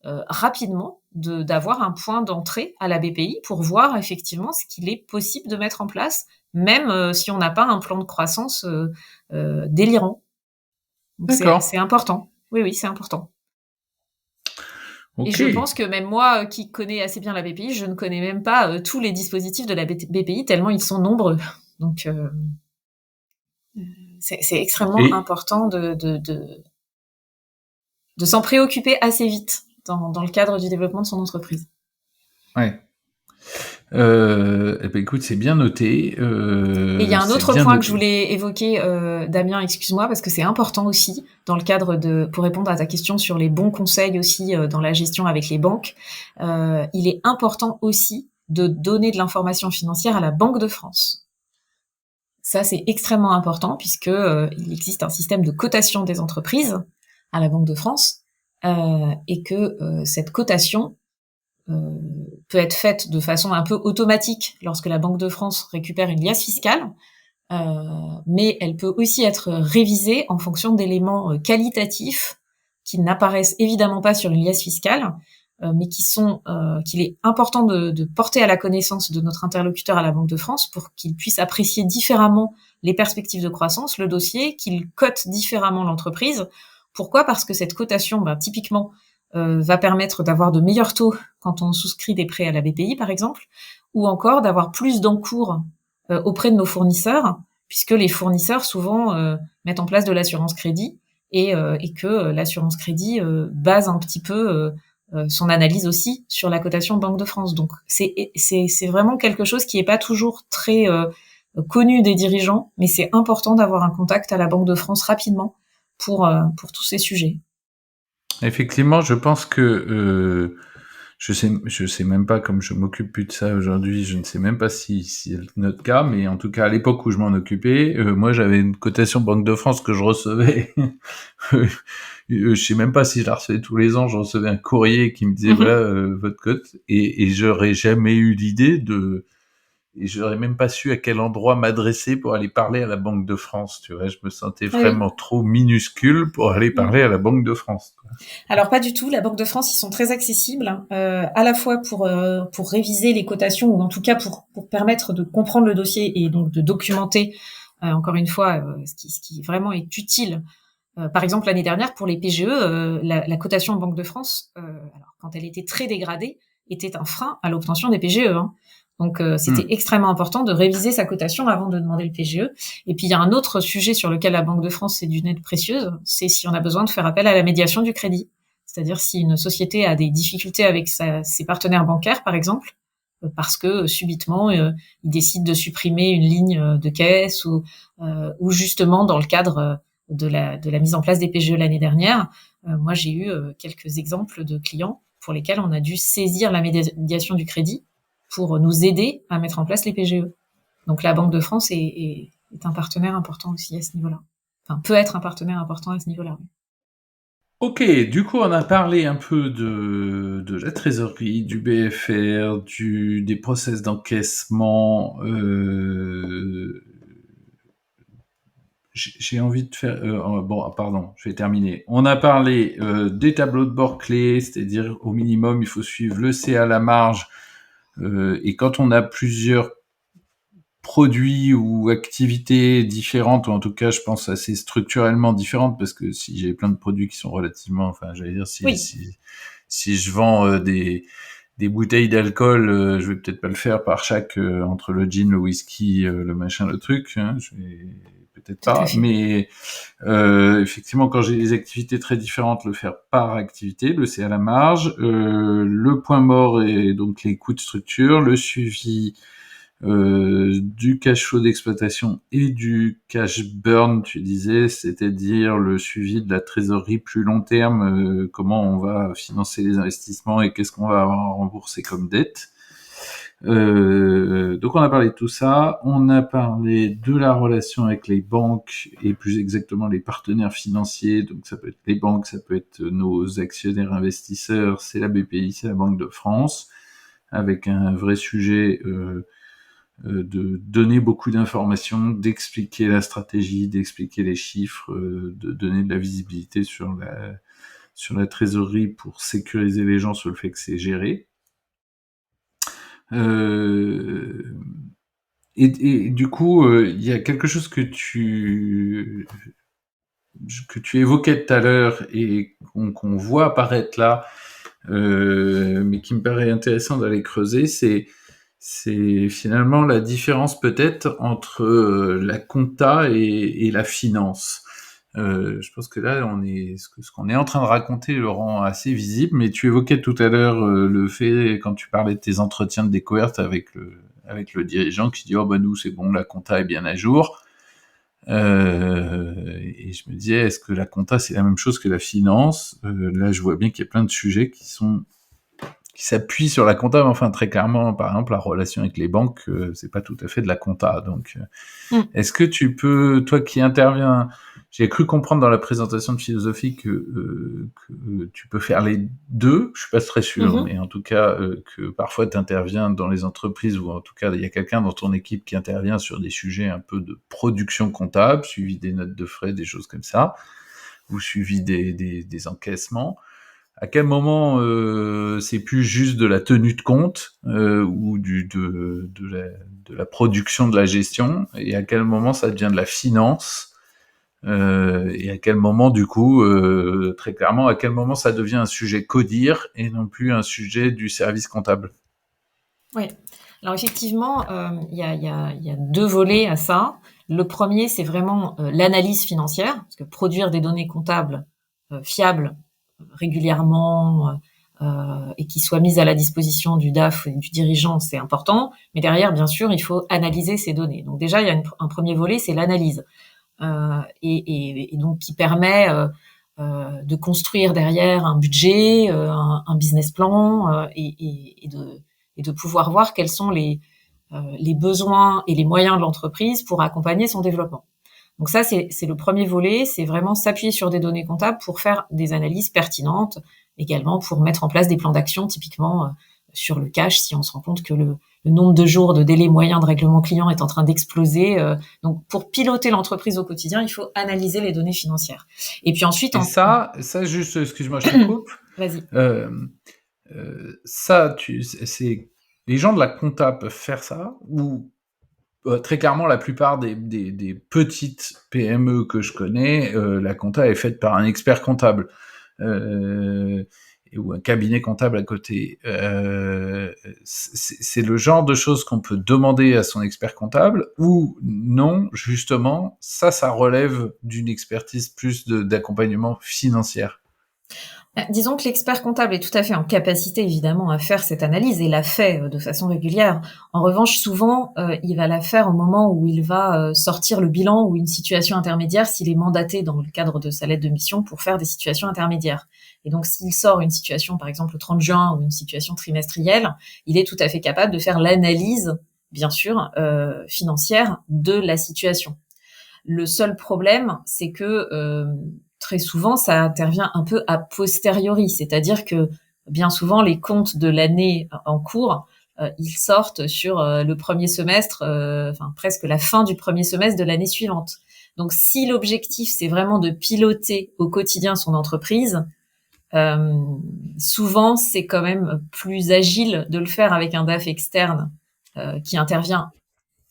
rapidement d'avoir un point d'entrée à la BPI pour voir effectivement ce qu'il est possible de mettre en place, même si on n'a pas un plan de croissance délirant. Donc c'est D'accord. important. Oui, oui, c'est important. Et Ok. je pense que même moi, qui connais assez bien la BPI, je ne connais même pas tous les dispositifs de la BPI, tellement ils sont nombreux. Donc c'est extrêmement Et important de s'en préoccuper assez vite dans le cadre du développement de son entreprise. ouais. Écoute, c'est bien noté. Et il y a un C'est autre bien point que je noté. voulais évoquer, Damien, excuse-moi, parce que c'est important aussi dans le cadre pour répondre à ta question sur les bons conseils aussi dans la gestion avec les banques. Il est important aussi de donner de l'information financière à la Banque de France. Ça, c'est extrêmement important puisque il existe un système de cotation des entreprises à la Banque de France et que cette cotation euh, peut être faite de façon un peu automatique lorsque la Banque de France récupère une liasse fiscale, mais elle peut aussi être révisée en fonction d'éléments qualitatifs qui n'apparaissent évidemment pas sur une liasse fiscale, mais qu'il est important de porter à la connaissance de notre interlocuteur à la Banque de France pour qu'il puisse apprécier différemment les perspectives de croissance, le dossier, qu'il cote différemment l'entreprise. Pourquoi ? Parce que cette cotation, typiquement, va permettre d'avoir de meilleurs taux quand on souscrit des prêts à la BPI, par exemple, ou encore d'avoir plus d'encours auprès de nos fournisseurs, puisque les fournisseurs souvent mettent en place de l'assurance crédit et que l'assurance crédit base un petit peu son analyse aussi sur la cotation Banque de France. Donc c'est vraiment quelque chose qui est pas toujours très connu des dirigeants, mais c'est important d'avoir un contact à la Banque de France rapidement pour tous ces sujets. Effectivement, je pense que je sais même pas, comme je m'occupe plus de ça aujourd'hui, je ne sais même pas si c'est notre cas, mais en tout cas à l'époque où je m'en occupais, moi j'avais une cotation Banque de France que je recevais. Je sais même pas si je la recevais tous les ans, je recevais un courrier qui me disait voilà votre cote, et j'aurais jamais eu l'idée et j'aurais même pas su à quel endroit m'adresser pour aller parler à la Banque de France, tu vois. Je me sentais Oui. vraiment trop minuscule pour aller parler à la Banque de France. Alors pas du tout. La Banque de France, ils sont très accessibles, à la fois pour réviser les cotations ou en tout cas pour permettre de comprendre le dossier et donc de documenter encore une fois ce qui vraiment est utile. Par exemple l'année dernière pour les PGE, la cotation en Banque de France, alors quand elle était très dégradée, était un frein à l'obtention des PGE. Hein. Donc c'était extrêmement important de réviser sa cotation avant de demander le PGE. Et puis il y a un autre sujet sur lequel la Banque de France est d'une aide précieuse, c'est si on a besoin de faire appel à la médiation du crédit. C'est-à-dire si une société a des difficultés avec ses partenaires bancaires, par exemple, parce que subitement ils décident de supprimer une ligne de caisse ou justement dans le cadre de la mise en place des PGE l'année dernière, moi j'ai eu quelques exemples de clients pour lesquels on a dû saisir la médiation du crédit pour nous aider à mettre en place les PGE. Donc la Banque de France est un partenaire important aussi à ce niveau-là. Enfin, peut être un partenaire important à ce niveau-là. Ok, du coup on a parlé un peu de la trésorerie, du BFR, des process d'encaissement. J'ai envie de faire... bon, pardon, je vais terminer. On a parlé des tableaux de bord clés, c'est-à-dire au minimum il faut suivre le CA à la marge. Et quand on a plusieurs produits ou activités différentes, ou en tout cas je pense assez structurellement différentes, parce que si j'ai plein de produits qui sont relativement, enfin j'allais dire Oui, si je vends des bouteilles d'alcool, je vais peut-être pas le faire par chaque entre le gin, le whisky, le machin, le truc, hein, je vais peut-être tout à pas, fait. mais effectivement quand j'ai des activités très différentes, le faire par activité, le c'est à la marge, le point mort et donc les coûts de structure, le suivi du cash flow d'exploitation et du cash burn, tu disais, c'est-à-dire le suivi de la trésorerie plus long terme, comment on va financer les investissements et qu'est-ce qu'on va avoir à rembourser comme dette. Donc on a parlé de tout ça, on a parlé de la relation avec les banques et plus exactement les partenaires financiers, donc ça peut être les banques, ça peut être nos actionnaires investisseurs, c'est la BPI, c'est la Banque de France, avec un vrai sujet de donner beaucoup d'informations, d'expliquer la stratégie, d'expliquer les chiffres, de donner de la visibilité sur la trésorerie pour sécuriser les gens sur le fait que c'est géré. Et du coup, il y a quelque chose que tu évoquais tout à l'heure et qu'on voit apparaître là, mais qui me paraît intéressant d'aller creuser, c'est finalement la différence peut-être entre la compta et la finance. Je pense que là, ce qu'on est en train de raconter le rend assez visible, mais tu évoquais tout à l'heure le fait, quand tu parlais de tes entretiens de découverte avec le dirigeant qui dit « Oh, nous, c'est bon, la compta est bien à jour ». Et je me disais, est-ce que la compta, c'est la même chose que la finance ? Là, je vois bien qu'il y a plein de sujets qui s'appuient sur la compta, mais enfin, très clairement, par exemple, la relation avec les banques, c'est pas tout à fait de la compta. Donc, est-ce que tu peux, toi qui interviens, j'ai cru comprendre dans la présentation de philosophie que tu peux faire les deux, je suis pas très sûr, mais en tout cas, que parfois tu interviens dans les entreprises, ou en tout cas, il y a quelqu'un dans ton équipe qui intervient sur des sujets un peu de production comptable, suivi des notes de frais, des choses comme ça, ou suivi des encaissements. À quel moment c'est plus juste de la tenue de compte ou de la production de la gestion, et à quel moment ça devient de la finance, et à quel moment du coup, très clairement, à quel moment ça devient un sujet codir et non plus un sujet du service comptable. Oui. Alors effectivement, il y a deux volets à ça. Le premier, c'est vraiment l'analyse financière, parce que produire des données comptables fiables régulièrement et qui soient mises à la disposition du DAF et du dirigeant, c'est important. Mais derrière, bien sûr, il faut analyser ces données. Donc déjà, il y a un premier volet, c'est l'analyse, et donc qui permet de construire derrière un budget, un business plan, et de pouvoir voir quels sont les besoins et les moyens de l'entreprise pour accompagner son développement. Donc ça, c'est le premier volet, c'est vraiment s'appuyer sur des données comptables pour faire des analyses pertinentes, également pour mettre en place des plans d'action, typiquement sur le cash, si on se rend compte que le nombre de jours de délai moyen de règlement client est en train d'exploser. Donc pour piloter l'entreprise au quotidien, il faut analyser les données financières. Et puis ensuite... Et ça juste, excuse-moi, je te coupe. Vas-y. Ça, c'est les gens de la compta peuvent faire ça, ou très clairement, la plupart des petites PME que je connais, la compta est faite par un expert comptable ou un cabinet comptable à côté. C'est le genre de choses qu'on peut demander à son expert comptable, ou non, justement, ça relève d'une expertise plus d'accompagnement financier. Disons que l'expert comptable est tout à fait en capacité, évidemment, à faire cette analyse et l'a fait de façon régulière. En revanche, souvent, il va la faire au moment où il va sortir le bilan ou une situation intermédiaire s'il est mandaté dans le cadre de sa lettre de mission pour faire des situations intermédiaires. Et donc, s'il sort une situation, par exemple, le 30 juin ou une situation trimestrielle, il est tout à fait capable de faire l'analyse, bien sûr, financière de la situation. Le seul problème, c'est que très souvent, ça intervient un peu a posteriori, c'est-à-dire que bien souvent, les comptes de l'année en cours, ils sortent sur le premier semestre, enfin presque la fin du premier semestre de l'année suivante. Donc, si l'objectif, c'est vraiment de piloter au quotidien son entreprise, souvent, c'est quand même plus agile de le faire avec un DAF externe qui intervient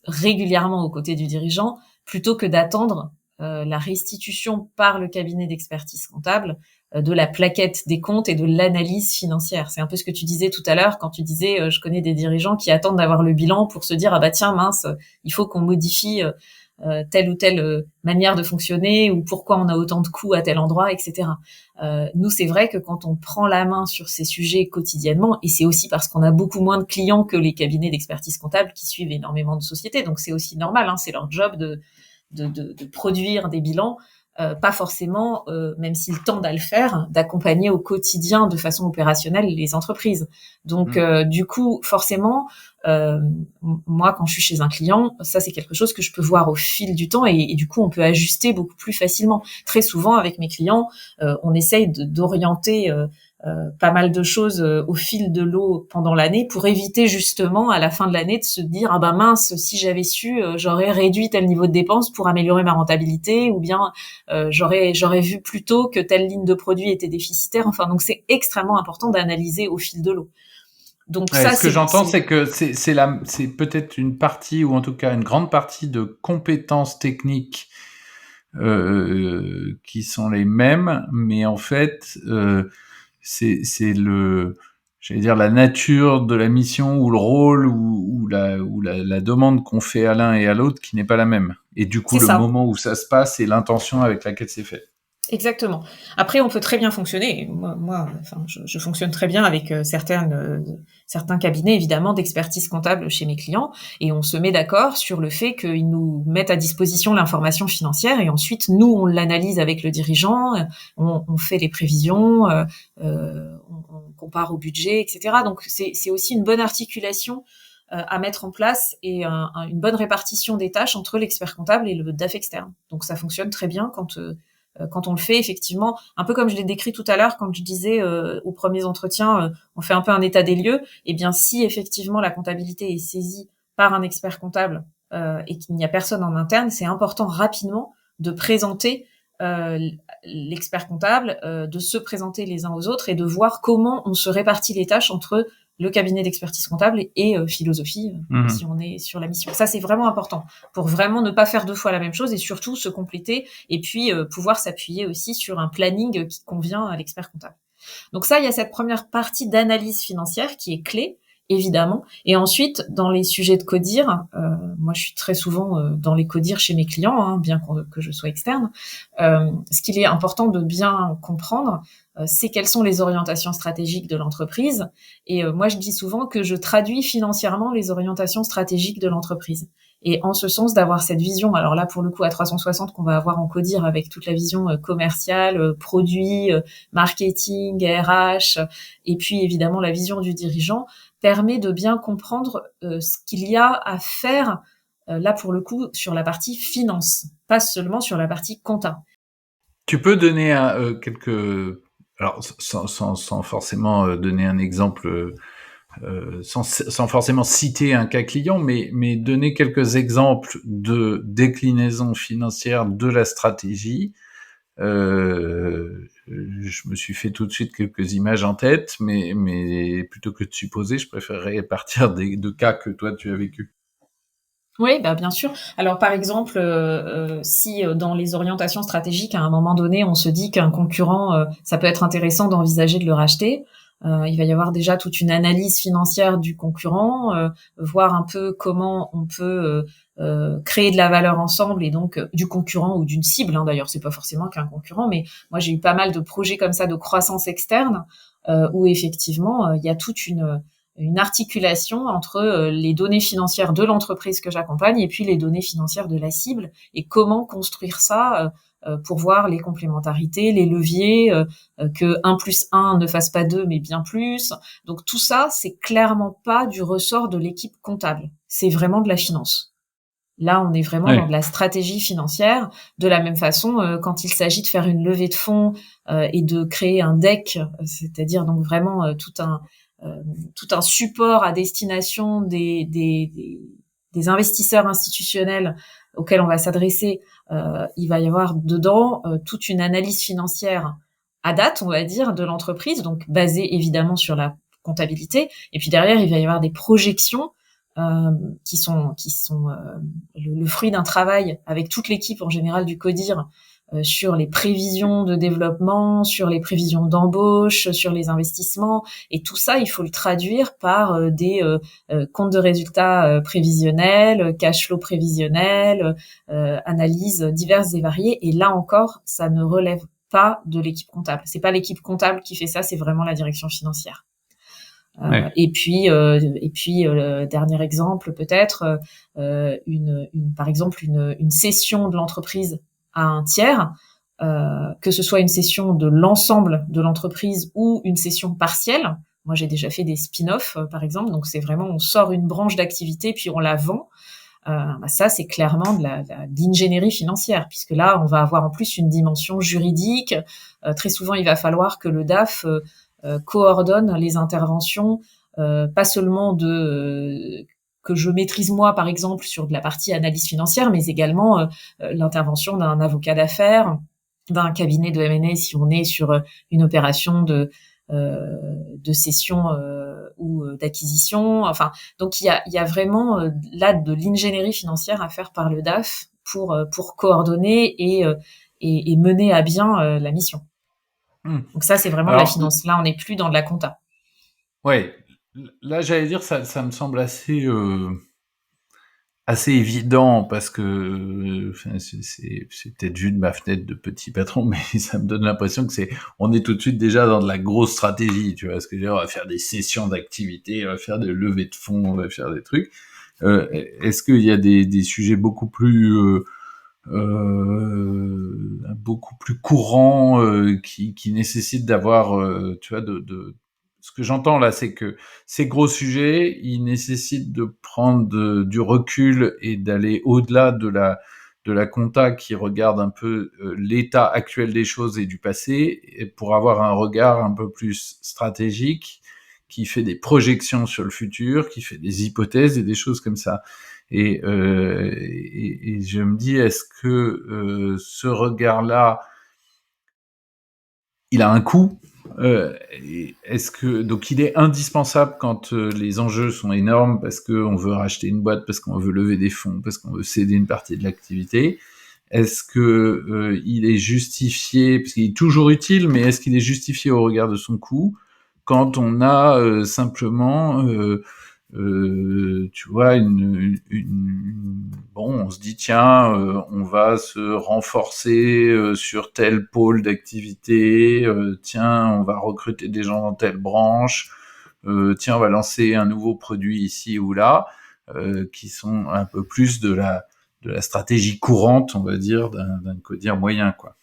régulièrement aux côtés du dirigeant, plutôt que d'attendre la restitution par le cabinet d'expertise comptable de la plaquette des comptes et de l'analyse financière. C'est un peu ce que tu disais tout à l'heure quand tu disais je connais des dirigeants qui attendent d'avoir le bilan pour se dire ah bah tiens mince, il faut qu'on modifie telle ou telle manière de fonctionner, ou pourquoi on a autant de coûts à tel endroit, etc. Nous, c'est vrai que quand on prend la main sur ces sujets quotidiennement, et c'est aussi parce qu'on a beaucoup moins de clients que les cabinets d'expertise comptable qui suivent énormément de sociétés, donc c'est aussi normal, hein, c'est leur job de produire des bilans, pas forcément, même s'ils tendent à le faire, d'accompagner au quotidien de façon opérationnelle les entreprises. Donc, du coup, forcément, moi, quand je suis chez un client, ça, c'est quelque chose que je peux voir au fil du temps, et du coup, on peut ajuster beaucoup plus facilement. Très souvent, avec mes clients, on essaye d'orienter pas mal de choses au fil de l'eau pendant l'année pour éviter justement à la fin de l'année de se dire ah ben mince, si j'avais su, j'aurais réduit tel niveau de dépenses pour améliorer ma rentabilité, ou bien j'aurais vu plus tôt que telle ligne de produit était déficitaire. Enfin, donc c'est extrêmement important d'analyser au fil de l'eau. Donc ouais, ça, ce que j'entends, c'est que c'est peut-être une partie, ou en tout cas une grande partie de compétences techniques qui sont les mêmes, mais en fait c'est j'allais dire la nature de la mission, ou le rôle, ou la demande qu'on fait à l'un et à l'autre qui n'est pas la même. et du coup C'est le ça. moment où ça se passe et l'intention avec laquelle c'est fait. Exactement. Après, on peut très bien fonctionner. Enfin, je fonctionne très bien avec certains cabinets, évidemment, d'expertise comptable chez mes clients, et on se met d'accord sur le fait qu'ils nous mettent à disposition l'information financière, et ensuite, nous, on l'analyse avec le dirigeant, on fait les prévisions, on compare au budget, etc. Donc, c'est aussi une bonne articulation à mettre en place et une bonne répartition des tâches entre l'expert comptable et le DAF externe. Donc, ça fonctionne très bien quand on le fait, effectivement, un peu comme je l'ai décrit tout à l'heure, quand je disais aux premiers entretiens, on fait un peu un état des lieux. Eh bien, si effectivement la comptabilité est saisie par un expert comptable et qu'il n'y a personne en interne, c'est important rapidement de présenter euh, l'expert comptable, de se présenter les uns aux autres et de voir comment on se répartit les tâches entre le cabinet d'expertise comptable et philosophie, si on est sur la mission. Ça, c'est vraiment important pour vraiment ne pas faire deux fois la même chose et surtout se compléter et puis pouvoir s'appuyer aussi sur un planning qui convient à l'expert comptable. Donc ça, il y a cette première partie d'analyse financière qui est clé, évidemment. Et ensuite, dans les sujets de CODIR, moi je suis très souvent dans les CODIR chez mes clients, hein, bien que je sois externe. Ce qu'il est important de bien comprendre, c'est quelles sont les orientations stratégiques de l'entreprise. Et moi, je dis souvent que je traduis financièrement les orientations stratégiques de l'entreprise. Et en ce sens, d'avoir cette vision, alors là, pour le coup, à 360 qu'on va avoir en CODIR avec toute la vision commerciale, produit, marketing, RH, et puis évidemment la vision du dirigeant, permet de bien comprendre ce qu'il y a à faire, là pour le coup, sur la partie finance, pas seulement sur la partie compta. Tu peux donner quelques... Alors, sans forcément donner un exemple, sans forcément citer un cas client, mais donner quelques exemples de déclinaison financière de la stratégie. Je me suis fait tout de suite quelques images en tête, mais plutôt que de supposer, je préférerais partir de cas que toi tu as vécu. Oui, bah bien sûr. Alors par exemple, si dans les orientations stratégiques, à un moment donné, on se dit qu'un concurrent, ça peut être intéressant d'envisager de le racheter, il va y avoir déjà toute une analyse financière du concurrent, voir un peu comment on peut créer de la valeur ensemble et donc du concurrent ou d'une cible. Hein, d'ailleurs, c'est pas forcément qu'un concurrent, mais moi j'ai eu pas mal de projets comme ça de croissance externe où effectivement il y a toute une articulation entre les données financières de l'entreprise que j'accompagne et puis les données financières de la cible et comment construire ça pour voir les complémentarités, les leviers, que 1 plus 1 ne fasse pas 2 mais bien plus. Donc tout ça, c'est clairement pas du ressort de l'équipe comptable. C'est vraiment de la finance. Là, on est vraiment dans de la stratégie financière. De la même façon, quand il s'agit de faire une levée de fonds et de créer un deck, c'est-à-dire donc vraiment tout un support à destination des investisseurs institutionnels auxquels on va s'adresser, il va y avoir dedans toute une analyse financière à date, on va dire, de l'entreprise, donc basée évidemment sur la comptabilité. Et puis derrière, il va y avoir des projections qui sont le fruit d'un travail avec toute l'équipe en général du CODIR sur les prévisions de développement, sur les prévisions d'embauche, sur les investissements. Et tout ça, il faut le traduire par des comptes de résultats prévisionnels, cash flow prévisionnel, analyses diverses et variées. Et là encore, ça ne relève pas de l'équipe comptable. C'est pas l'équipe comptable qui fait ça, c'est vraiment la direction financière. Ouais. Et puis dernier exemple peut-être par exemple une cession de l'entreprise à un tiers, que ce soit une cession de l'ensemble de l'entreprise ou une cession partielle. Moi, j'ai déjà fait des spin-offs, par exemple. Donc, c'est vraiment, on sort une branche d'activité puis on la vend. Ça, c'est clairement de l'ingénierie financière, puisque là, on va avoir en plus une dimension juridique. Très souvent, il va falloir que le DAF coordonne les interventions, pas seulement que je maîtrise moi, par exemple, sur de la partie analyse financière, mais également l'intervention d'un avocat d'affaires, d'un cabinet de M&A si on est sur une opération de cession ou d'acquisition. Enfin, donc il y a vraiment là de l'ingénierie financière à faire par le DAF pour coordonner et mener à bien la mission. Donc ça, c'est vraiment de la finance. Là, on n'est plus dans de la compta. Ouais, là j'allais dire ça me semble assez évident parce que c'est peut-être vu de ma fenêtre de petit patron, mais ça me donne l'impression que on est tout de suite déjà dans de la grosse stratégie, tu vois ce que je veux dire, on va faire des sessions d'activité, on va faire des levées de fonds, on va faire des trucs. Est-ce qu'il y a des sujets beaucoup plus courants qui nécessitent d'avoir, tu vois, ce que j'entends là, c'est que ces gros sujets, ils nécessitent de prendre du recul et d'aller au-delà de la compta qui regarde un peu l'état actuel des choses et du passé, et pour avoir un regard un peu plus stratégique, qui fait des projections sur le futur, qui fait des hypothèses et des choses comme ça. Et je me dis, est-ce que ce regard-là, il a un coût? Est-ce que donc il est indispensable quand les enjeux sont énormes parce qu'on veut racheter une boîte, parce qu'on veut lever des fonds, parce qu'on veut céder une partie de l'activité? Est-ce que il est justifié, parce qu'il est toujours utile, mais est-ce qu'il est justifié au regard de son coût quand on a simplement tu vois, bon, on se dit tiens, on va se renforcer sur tel pôle d'activité, tiens, on va recruter des gens dans telle branche, tiens, on va lancer un nouveau produit ici ou là, qui sont un peu plus de la stratégie courante, on va dire, d'un codir moyen, quoi.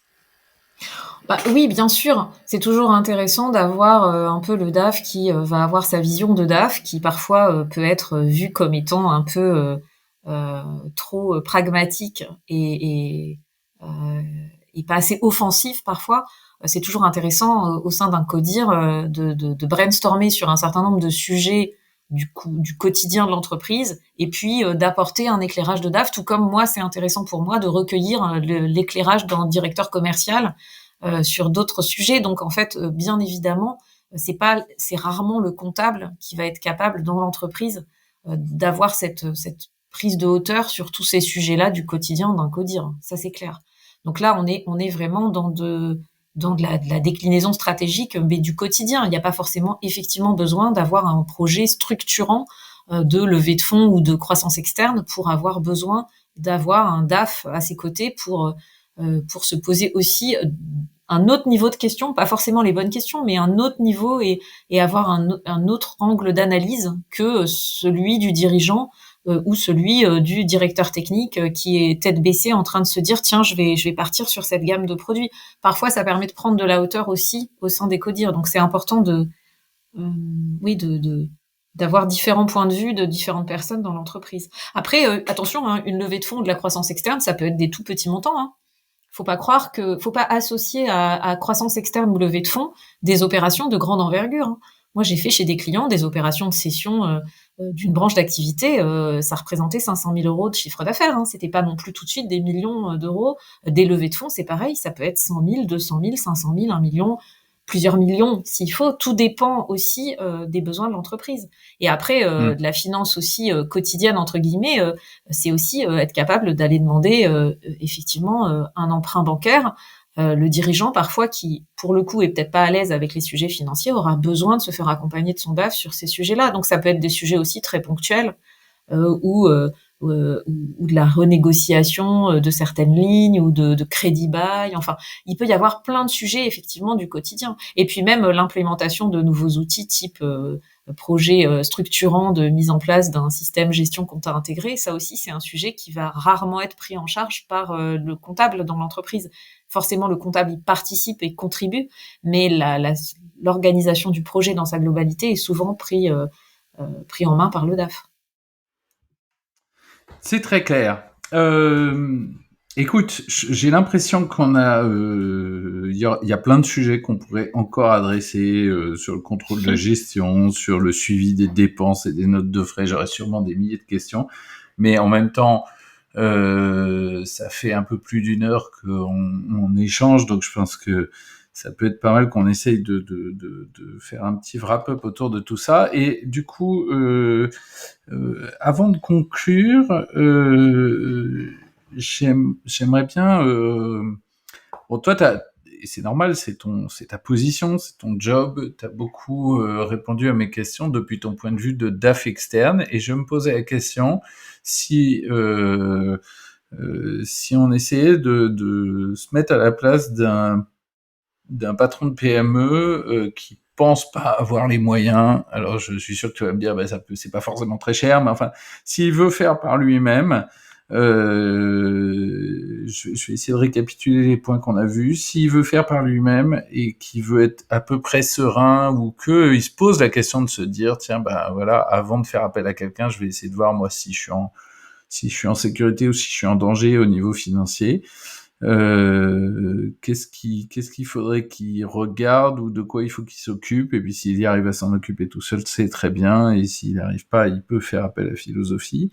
Bah, oui, bien sûr, c'est toujours intéressant d'avoir un peu le DAF qui va avoir sa vision de DAF, qui parfois peut être vu comme étant un peu euh, trop pragmatique euh, et pas assez offensif parfois. C'est toujours intéressant au sein d'un codir de brainstormer sur un certain nombre de sujets du quotidien de l'entreprise et puis d'apporter un éclairage de DAF, tout comme moi, c'est intéressant pour moi de recueillir l'éclairage d'un directeur commercial sur d'autres sujets. Donc en fait, bien évidemment, c'est rarement le comptable qui va être capable dans l'entreprise d'avoir cette prise de hauteur sur tous ces sujets-là du quotidien d'un codir. Ça c'est clair. Donc là, on est vraiment dans de la déclinaison stratégique, mais du quotidien. Il n'y a pas forcément effectivement besoin d'avoir un projet structurant de levée de fonds ou de croissance externe pour avoir besoin d'avoir un DAF à ses côtés pour se poser aussi un autre niveau de questions, pas forcément les bonnes questions, mais un autre niveau et avoir un autre angle d'analyse que celui du dirigeant ou celui du directeur technique qui est tête baissée en train de se dire tiens je vais partir sur cette gamme de produits. Parfois ça permet de prendre de la hauteur aussi au sein des codires, donc c'est important euh, oui d'avoir différents points de vue de différentes personnes dans l'entreprise. Après attention, hein, une levée de fonds ou de la croissance externe, ça peut être des tout petits montants. Hein. Faut pas associer à croissance externe ou levée de fonds des opérations de grande envergure. Hein. Moi, j'ai fait chez des clients des opérations de cession d'une branche d'activité, ça représentait 500 000 euros de chiffre d'affaires. Hein. C'était pas non plus tout de suite des millions d'euros. Des levées de fonds, c'est pareil, ça peut être 100 000, 200 000, 500 000, 1 million, plusieurs millions s'il faut. Tout dépend aussi des besoins de l'entreprise. Et après, de la finance aussi quotidienne entre guillemets, c'est aussi être capable d'aller demander effectivement un emprunt bancaire. Le dirigeant parfois qui, pour le coup, est peut-être pas à l'aise avec les sujets financiers, aura besoin de se faire accompagner de son DAF sur ces sujets-là. Donc ça peut être des sujets aussi très ponctuels ou de la renégociation de certaines lignes ou de crédit bail. Enfin, il peut y avoir plein de sujets effectivement du quotidien. Et puis même l'implémentation de nouveaux outils type projet structurant de mise en place d'un système gestion compta intégré, ça aussi c'est un sujet qui va rarement être pris en charge par le comptable dans l'entreprise. Forcément, le comptable y participe et contribue, mais l'organisation du projet dans sa globalité est souvent pris en main par le DAF. C'est très clair. Écoute, j'ai l'impression qu'on a, il y a plein de sujets qu'on pourrait encore adresser sur le contrôle de la gestion, sur le suivi des dépenses et des notes de frais. J'aurais sûrement des milliers de questions, mais en même temps, ça fait un peu plus d'une heure qu'on échange, donc je pense que ça peut être pas mal qu'on essaye de faire un petit wrap-up autour de tout ça. Et du coup, avant de conclure, j'aimerais bien. Bon, toi, c'est normal, c'est ta position, c'est ton job. T'as beaucoup répondu à mes questions depuis ton point de vue de DAF externe, et je me posais la question si on essayait de se mettre à la place d'un patron de PME qui pense pas avoir les moyens. Alors je suis sûr que tu vas me dire, c'est pas forcément très cher, mais enfin, s'il veut faire par lui-même, je vais essayer de récapituler les points qu'on a vus. S'il veut faire par lui-même et qu'il veut être à peu près serein, ou qu'il se pose la question de se dire, tiens, voilà, avant de faire appel à quelqu'un, je vais essayer de voir moi si je suis en sécurité ou si je suis en danger au niveau financier. Qu'est-ce qu'il faudrait qu'il regarde, ou de quoi il faut qu'il s'occupe, et puis s'il y arrive à s'en occuper tout seul, c'est très bien, et s'il n'arrive pas, il peut faire appel à la philosophie.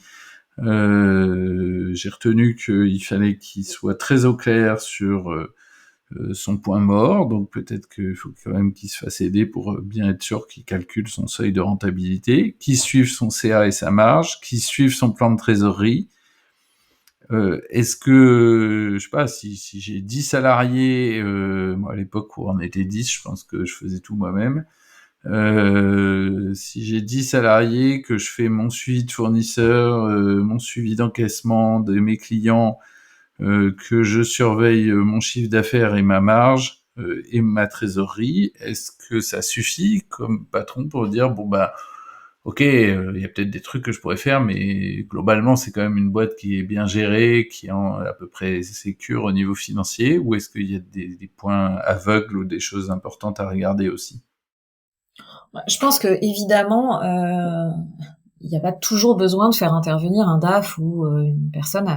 J'ai retenu qu'il fallait qu'il soit très au clair sur son point mort, donc peut-être qu'il faut quand même qu'il se fasse aider pour bien être sûr qu'il calcule son seuil de rentabilité, qu'il suive son CA et sa marge, qu'il suive son plan de trésorerie. Est-ce que, je sais pas, si j'ai 10 salariés, moi à l'époque où on était 10, je pense que je faisais tout moi-même. Si j'ai 10 salariés, que je fais mon suivi de fournisseurs, mon suivi d'encaissement de mes clients, que je surveille mon chiffre d'affaires et ma marge, et ma trésorerie, est-ce que ça suffit comme patron pour dire, ok, il y a peut-être des trucs que je pourrais faire, mais globalement, c'est quand même une boîte qui est bien gérée, qui est à peu près sécure au niveau financier, ou est-ce qu'il y a des points aveugles ou des choses importantes à regarder aussi? Je pense que évidemment, il n'y a pas toujours besoin de faire intervenir un DAF ou une personne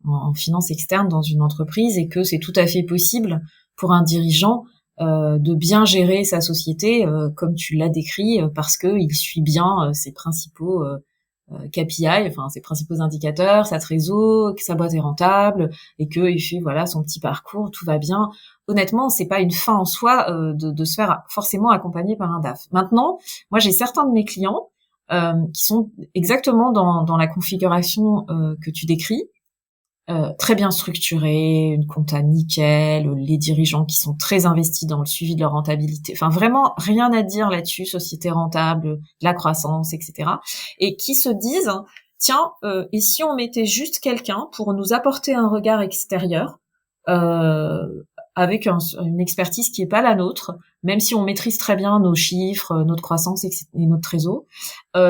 en finance externe dans une entreprise, et que c'est tout à fait possible pour un dirigeant de bien gérer sa société comme tu l'as décrit, parce que il suit bien ses principaux KPI, enfin ses principaux indicateurs, sa trésor, que sa boîte est rentable, et que il fait voilà son petit parcours, tout va bien. Honnêtement, c'est pas une fin en soi de se faire forcément accompagner par un DAF. Maintenant, moi j'ai certains de mes clients qui sont exactement dans la configuration que tu décris, très bien structurés, une compta nickel, les dirigeants qui sont très investis dans le suivi de leur rentabilité. Enfin, vraiment, rien à dire là-dessus, société rentable, de la croissance, etc. Et qui se disent, tiens, et si on mettait juste quelqu'un pour nous apporter un regard extérieur, avec une expertise qui est pas la nôtre, même si on maîtrise très bien nos chiffres, notre croissance et notre trésor,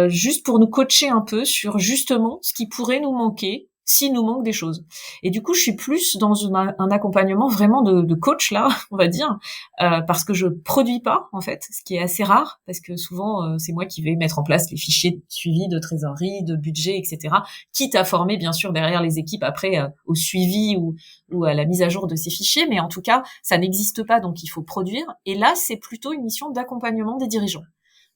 juste pour nous coacher un peu sur justement ce qui pourrait nous manquer s'il nous manque des choses. Et du coup, je suis plus dans un accompagnement vraiment de coach là, on va dire, parce que je produis pas en fait, ce qui est assez rare, parce que souvent c'est moi qui vais mettre en place les fichiers de suivi de trésorerie, de budget, etc. Quitte à former bien sûr derrière les équipes après au suivi ou à la mise à jour de ces fichiers, mais en tout cas ça n'existe pas, donc il faut produire. Et là, c'est plutôt une mission d'accompagnement des dirigeants.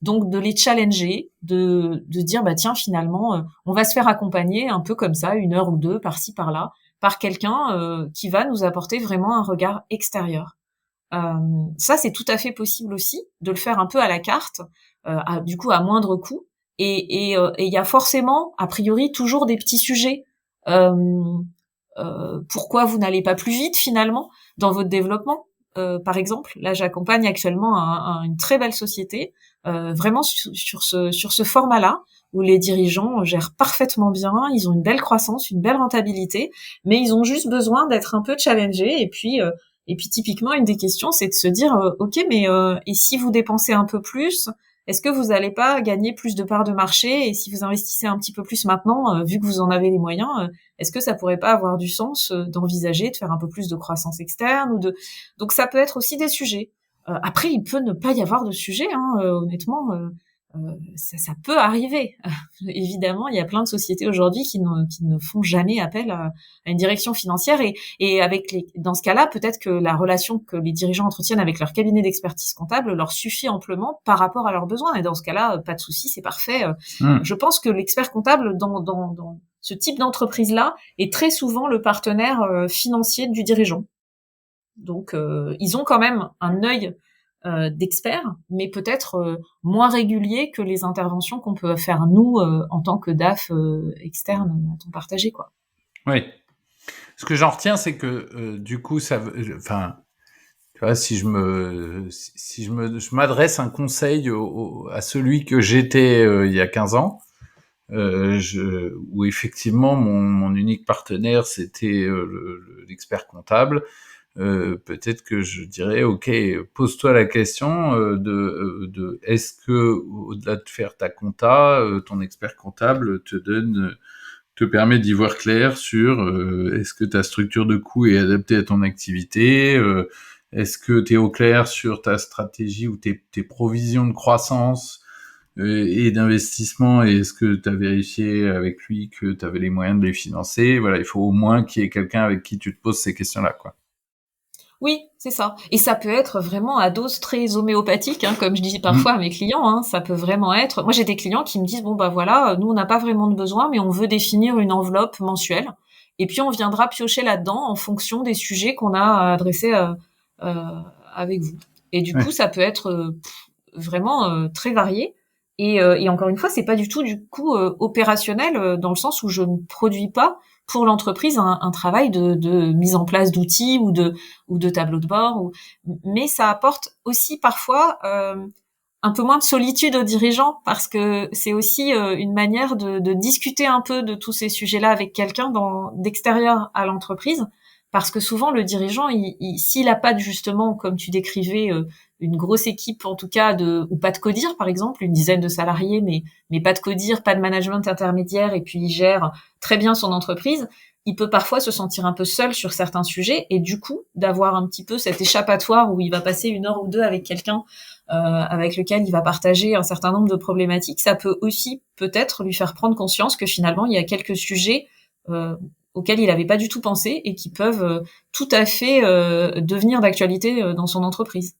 Donc de les challenger, de dire tiens finalement on va se faire accompagner un peu comme ça 1 heure ou 2 par-ci par-là par quelqu'un qui va nous apporter vraiment un regard extérieur. Ça c'est tout à fait possible aussi de le faire un peu à la carte, du coup à moindre coût, et il y a forcément a priori toujours des petits sujets. Pourquoi vous n'allez pas plus vite finalement dans votre développement? Par exemple, là j'accompagne actuellement une très belle société, vraiment sur ce format-là, où les dirigeants gèrent parfaitement bien, ils ont une belle croissance, une belle rentabilité, mais ils ont juste besoin d'être un peu challengés. Et puis typiquement une des questions, c'est de se dire ok, mais et si vous dépensez un peu plus, est-ce que vous n'allez pas gagner plus de parts de marché? Et si vous investissez un petit peu plus maintenant, vu que vous en avez les moyens, est-ce que ça pourrait pas avoir du sens d'envisager de faire un peu plus de croissance externe Donc ça peut être aussi des sujets. Après, il peut ne pas y avoir de sujet, honnêtement, ça peut arriver. Évidemment, il y a plein de sociétés aujourd'hui qui ne font jamais appel à une direction financière, et dans ce cas-là, peut-être que la relation que les dirigeants entretiennent avec leur cabinet d'expertise comptable leur suffit amplement par rapport à leurs besoins. Et dans ce cas-là, pas de souci, c'est parfait. Je pense que l'expert comptable dans ce type d'entreprise-là est très souvent le partenaire financier du dirigeant. Donc, ils ont quand même un œil d'experts, mais peut-être moins régulier que les interventions qu'on peut faire nous en tant que DAF externe à temps partagé, quoi. Oui. Ce que j'en retiens, c'est que du coup, Tu vois, je m'adresse un conseil à celui que j'étais il y a 15 ans, où effectivement mon unique partenaire c'était l'expert comptable. Peut-être que je dirais, ok, pose-toi la question de est-ce que au-delà de faire ta compta, ton expert comptable te permet d'y voir clair sur est-ce que ta structure de coût est adaptée à ton activité, est-ce que tu es au clair sur ta stratégie ou tes provisions de croissance et d'investissement, et est-ce que tu as vérifié avec lui que tu avais les moyens de les financer. Voilà, il faut au moins qu'il y ait quelqu'un avec qui tu te poses ces questions-là, quoi. Oui, c'est ça. Et ça peut être vraiment à dose très homéopathique, hein, comme je dis Mm. parfois à mes clients. Hein, ça peut vraiment être. Moi, j'ai des clients qui me disent bon bah voilà, nous on n'a pas vraiment de besoin, mais on veut définir une enveloppe mensuelle, et puis on viendra piocher là-dedans en fonction des sujets qu'on a adressés euh, avec vous. Et du coup, Ouais. ça peut être vraiment très varié. Et encore une fois, c'est pas du tout du coup opérationnel dans le sens où je ne produis pas pour l'entreprise un travail de mise en place d'outils ou de tableaux de bord. Mais ça apporte aussi parfois un peu moins de solitude aux dirigeants parce que c'est aussi une manière de discuter un peu de tous ces sujets-là avec quelqu'un d'extérieur à l'entreprise. Parce que souvent le dirigeant, s'il a pas justement, comme tu décrivais, une grosse équipe en tout cas ou pas de codir par exemple, une dizaine de salariés, mais pas de codir, pas de management intermédiaire, et puis il gère très bien son entreprise, il peut parfois se sentir un peu seul sur certains sujets, et du coup d'avoir un petit peu cet échappatoire où il va passer 1 heure ou 2 avec quelqu'un avec lequel il va partager un certain nombre de problématiques, ça peut aussi peut-être lui faire prendre conscience que finalement il y a quelques sujets auxquels il n'avait pas du tout pensé et qui peuvent tout à fait devenir d'actualité dans son entreprise.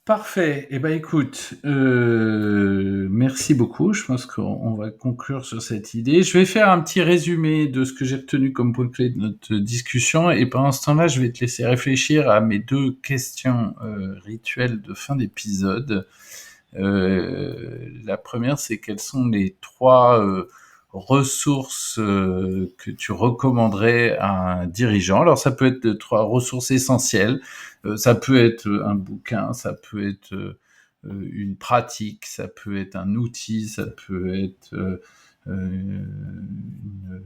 Parfait. Eh ben, écoute, merci beaucoup. Je pense qu'on va conclure sur cette idée. Je vais faire un petit résumé de ce que j'ai retenu comme point clé de notre discussion, et pendant ce temps-là, je vais te laisser réfléchir à mes 2 questions rituelles de fin d'épisode. La première, c'est quelles sont les 3 ressources que tu recommanderais à un dirigeant. Alors ça peut être 3 ressources essentielles, ça peut être un bouquin, ça peut être une pratique, ça peut être un outil, ça peut être une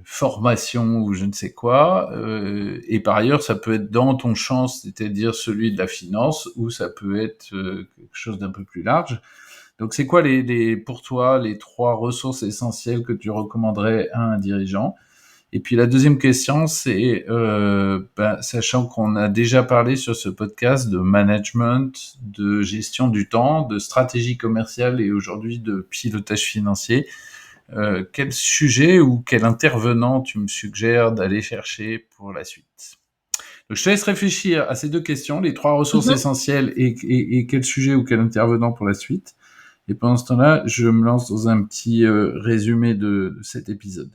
formation ou je ne sais quoi, et par ailleurs ça peut être dans ton champ, c'est-à-dire celui de la finance, ou ça peut être quelque chose d'un peu plus large. Donc, c'est quoi pour toi les 3 ressources essentielles que tu recommanderais à un dirigeant? Et puis la deuxième question, c'est, sachant qu'on a déjà parlé sur ce podcast de management, de gestion du temps, de stratégie commerciale et aujourd'hui de pilotage financier, quel sujet ou quel intervenant tu me suggères d'aller chercher pour la suite? Donc, je te laisse réfléchir à ces 2 questions, les 3 ressources Mhm. essentielles et quel sujet ou quel intervenant pour la suite. Et pendant ce temps-là, je me lance dans un petit résumé de cet épisode.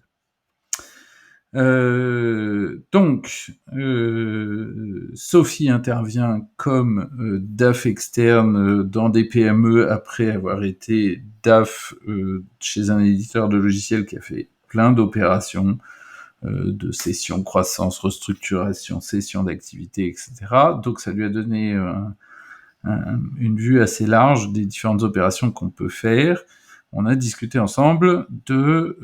Sophie intervient comme DAF externe dans des PME après avoir été DAF chez un éditeur de logiciels qui a fait plein d'opérations de cession, croissance, restructuration, cession d'activité, etc. Donc ça lui a donné une vue assez large des différentes opérations qu'on peut faire. On a discuté ensemble de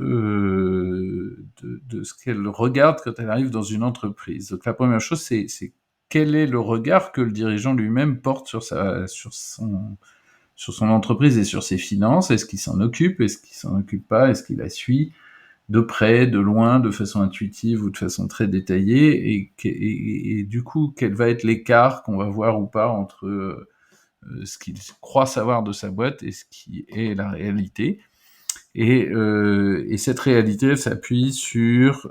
ce qu'elle regarde quand elle arrive dans une entreprise. Donc la première chose, c'est quel est le regard que le dirigeant lui-même porte sur son entreprise et sur ses finances. Est-ce qu'il s'en occupe? Est-ce qu'il s'en occupe pas? Est-ce qu'il la suit de près, de loin, de façon intuitive ou de façon très détaillée? Et du coup, quel va être l'écart qu'on va voir ou pas entre ce qu'il croit savoir de sa boîte et ce qui est la réalité. Et cette réalité, elle s'appuie sur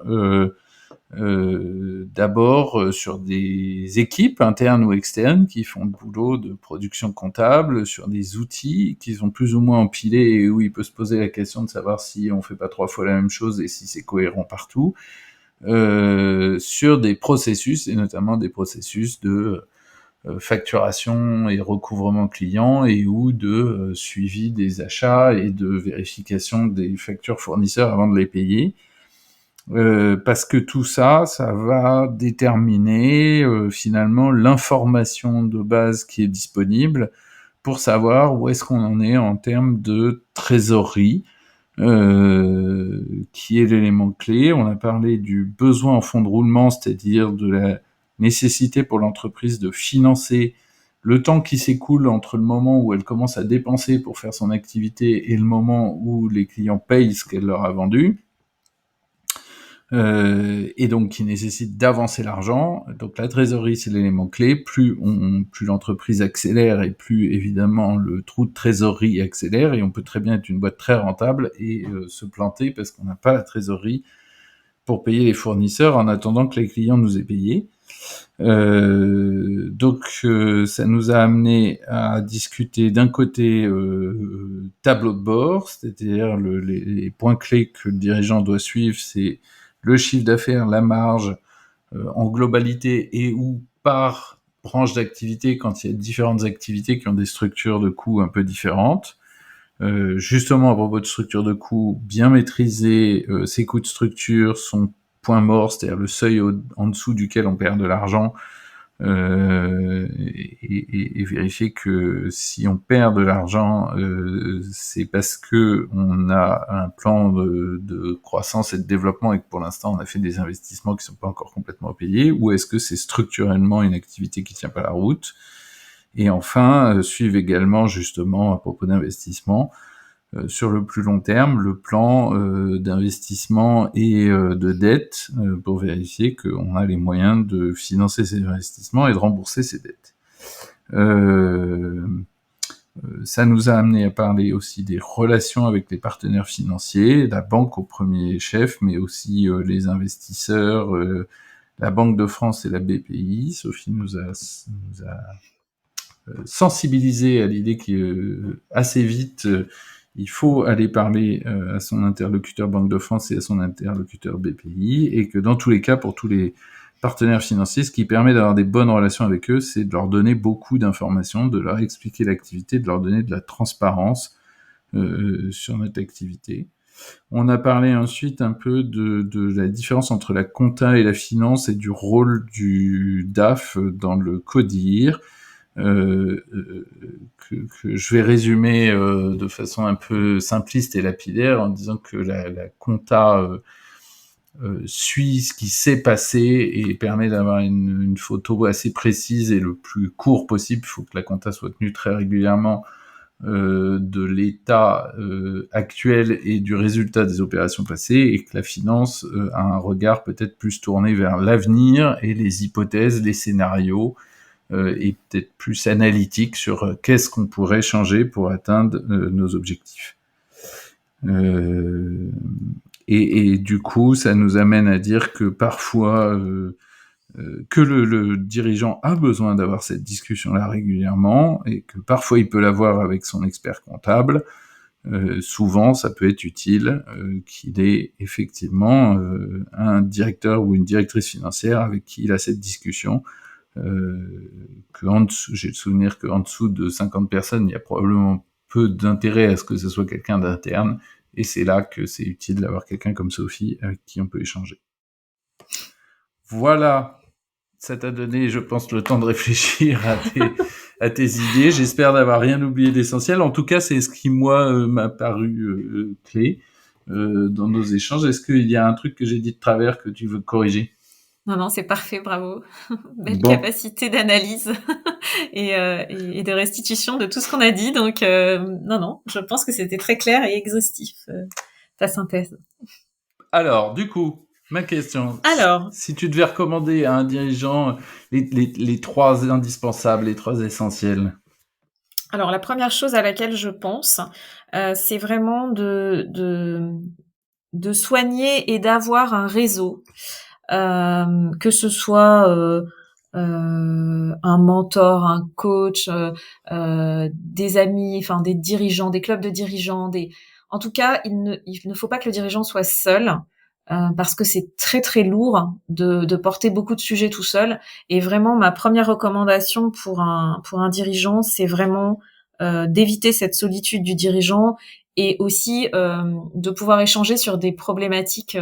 d'abord sur des équipes internes ou externes qui font le boulot de production comptable, sur des outils qu'ils ont plus ou moins empilés et où il peut se poser la question de savoir si on fait pas 3 fois la même chose et si c'est cohérent partout, sur des processus, et notamment des processus de facturation et recouvrement client, et ou de suivi des achats et de vérification des factures fournisseurs avant de les payer. parce que tout ça, ça va déterminer finalement l'information de base qui est disponible pour savoir où est-ce qu'on en est en termes de trésorerie, qui est l'élément clé. On a parlé du besoin en fonds de roulement, c'est-à-dire de la nécessité pour l'entreprise de financer le temps qui s'écoule entre le moment où elle commence à dépenser pour faire son activité et le moment où les clients payent ce qu'elle leur a vendu. Et donc qui nécessite d'avancer l'argent. Donc la trésorerie, c'est l'élément clé. Plus l'entreprise accélère et plus évidemment le trou de trésorerie accélère, et on peut très bien être une boîte très rentable et se planter parce qu'on n'a pas la trésorerie pour payer les fournisseurs en attendant que les clients nous aient payés. Donc ça nous a amené à discuter d'un côté tableau de bord, c'est-à-dire les points clés que le dirigeant doit suivre, c'est le chiffre d'affaires, la marge en globalité et ou par branche d'activité quand il y a différentes activités qui ont des structures de coûts un peu différentes. Justement, à propos de structure de coûts, bien maîtriser ses coûts de structure, son point mort, c'est-à-dire le seuil en dessous duquel on perd de l'argent, et vérifier que si on perd de l'argent, c'est parce que on a un plan de croissance et de développement et que pour l'instant on a fait des investissements qui sont pas encore complètement payés, ou est-ce que c'est structurellement une activité qui tient pas la route. Et enfin, suivre également justement à propos d'investissement, sur le plus long terme, le plan d'investissement et de dette pour vérifier qu'on a les moyens de financer ces investissements et de rembourser ces dettes. Ça nous a amené à parler aussi des relations avec les partenaires financiers, la banque au premier chef, mais aussi les investisseurs, la Banque de France et la BPI. Sophie nous a sensibilisé à l'idée que assez vite, il faut aller parler à son interlocuteur Banque de France et à son interlocuteur BPI, et que dans tous les cas, pour tous les partenaires financiers, ce qui permet d'avoir des bonnes relations avec eux, c'est de leur donner beaucoup d'informations, de leur expliquer l'activité, de leur donner de la transparence sur notre activité. On a parlé ensuite un peu de la différence entre la compta et la finance et du rôle du DAF dans le CODIR. Que je vais résumer de façon un peu simpliste et lapidaire en disant que la compta suit ce qui s'est passé et permet d'avoir une photo assez précise et le plus court possible. Il faut que la compta soit tenue très régulièrement de l'état actuel et du résultat des opérations passées, et que la finance a un regard peut-être plus tourné vers l'avenir et les hypothèses, les scénarios, et peut-être plus analytique sur qu'est-ce qu'on pourrait changer pour atteindre nos objectifs. Et du coup, ça nous amène à dire que parfois, que le dirigeant a besoin d'avoir cette discussion-là régulièrement, et que parfois il peut l'avoir avec son expert comptable. Souvent, ça peut être utile qu'il ait effectivement un directeur ou une directrice financière avec qui il a cette discussion. J'ai le souvenir qu'en dessous de 50 personnes, il y a probablement peu d'intérêt à ce que ce soit quelqu'un d'interne, et c'est là que c'est utile d'avoir quelqu'un comme Sophie avec qui on peut échanger. Voilà, ça t'a donné, je pense, le temps de réfléchir à tes idées. J'espère n'avoir rien oublié d'essentiel. En tout cas, c'est ce qui, moi, m'a paru clé dans nos échanges. Est-ce qu'il y a un truc que j'ai dit de travers que tu veux corriger ? Non, c'est parfait, bravo. Belle capacité d'analyse et de restitution de tout ce qu'on a dit. Donc, je pense que c'était très clair et exhaustif, ta synthèse. Alors, du coup, ma question. Si tu devais recommander à un dirigeant les trois indispensables, les trois essentiels. Alors, la première chose à laquelle je pense, c'est vraiment de soigner et d'avoir un réseau. Que ce soit un mentor, un coach, des amis, enfin des dirigeants, des clubs de dirigeants, en tout cas, il ne faut pas que le dirigeant soit seul, parce que c'est très très lourd de porter beaucoup de sujets tout seul. Et vraiment, ma première recommandation pour un dirigeant, c'est vraiment d'éviter cette solitude du dirigeant, et aussi de pouvoir échanger sur des problématiques